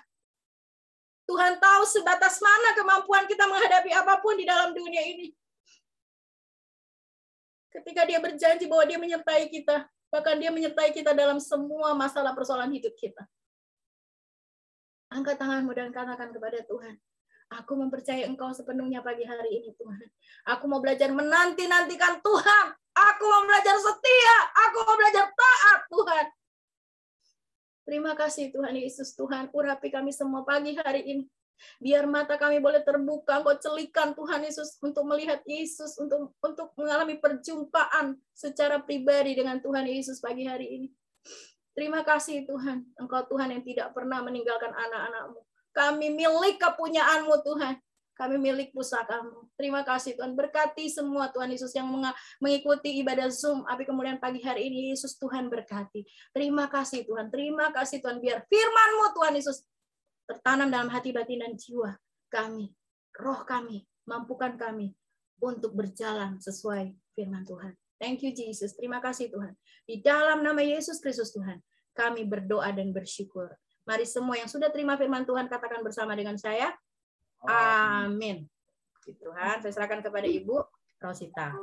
Speaker 2: Tuhan tahu sebatas mana kemampuan kita menghadapi apapun di dalam dunia ini. Ketika dia berjanji bahwa dia menyertai kita, bahkan dia menyertai kita dalam semua masalah persoalan hidup kita. Angkat tanganmu dan katakan kepada Tuhan, aku mempercayai Engkau sepenuhnya pagi hari ini Tuhan. Aku mau belajar menanti-nantikan Tuhan. Aku mau belajar setia. Aku mau belajar taat Tuhan. Terima kasih Tuhan Yesus, Tuhan. Urapi kami semua pagi hari ini. Biar mata kami boleh terbuka, Engkau celikan Tuhan Yesus untuk melihat Yesus, untuk mengalami perjumpaan secara pribadi dengan Tuhan Yesus pagi hari ini. Terima kasih Tuhan, Engkau Tuhan yang tidak pernah meninggalkan anak-anak-Mu. Kami milik kepunyaan-Mu Tuhan. Kami milik pusaka-Mu. Terima kasih Tuhan. Berkati semua Tuhan Yesus yang mengikuti ibadah Zoom. Tapi kemudian pagi hari ini Yesus Tuhan berkati. Terima kasih Tuhan. Terima kasih Tuhan. Biar firman-Mu Tuhan Yesus tertanam dalam hati, batin, dan jiwa kami. Roh kami. Mampukan kami untuk berjalan sesuai firman Tuhan. Thank you Jesus. Terima kasih Tuhan. Di dalam nama Yesus Kristus Tuhan, kami berdoa dan bersyukur. Mari semua yang sudah terima firman Tuhan katakan bersama dengan saya. Amin. Tuhan, saya serahkan kepada Ibu Rosita.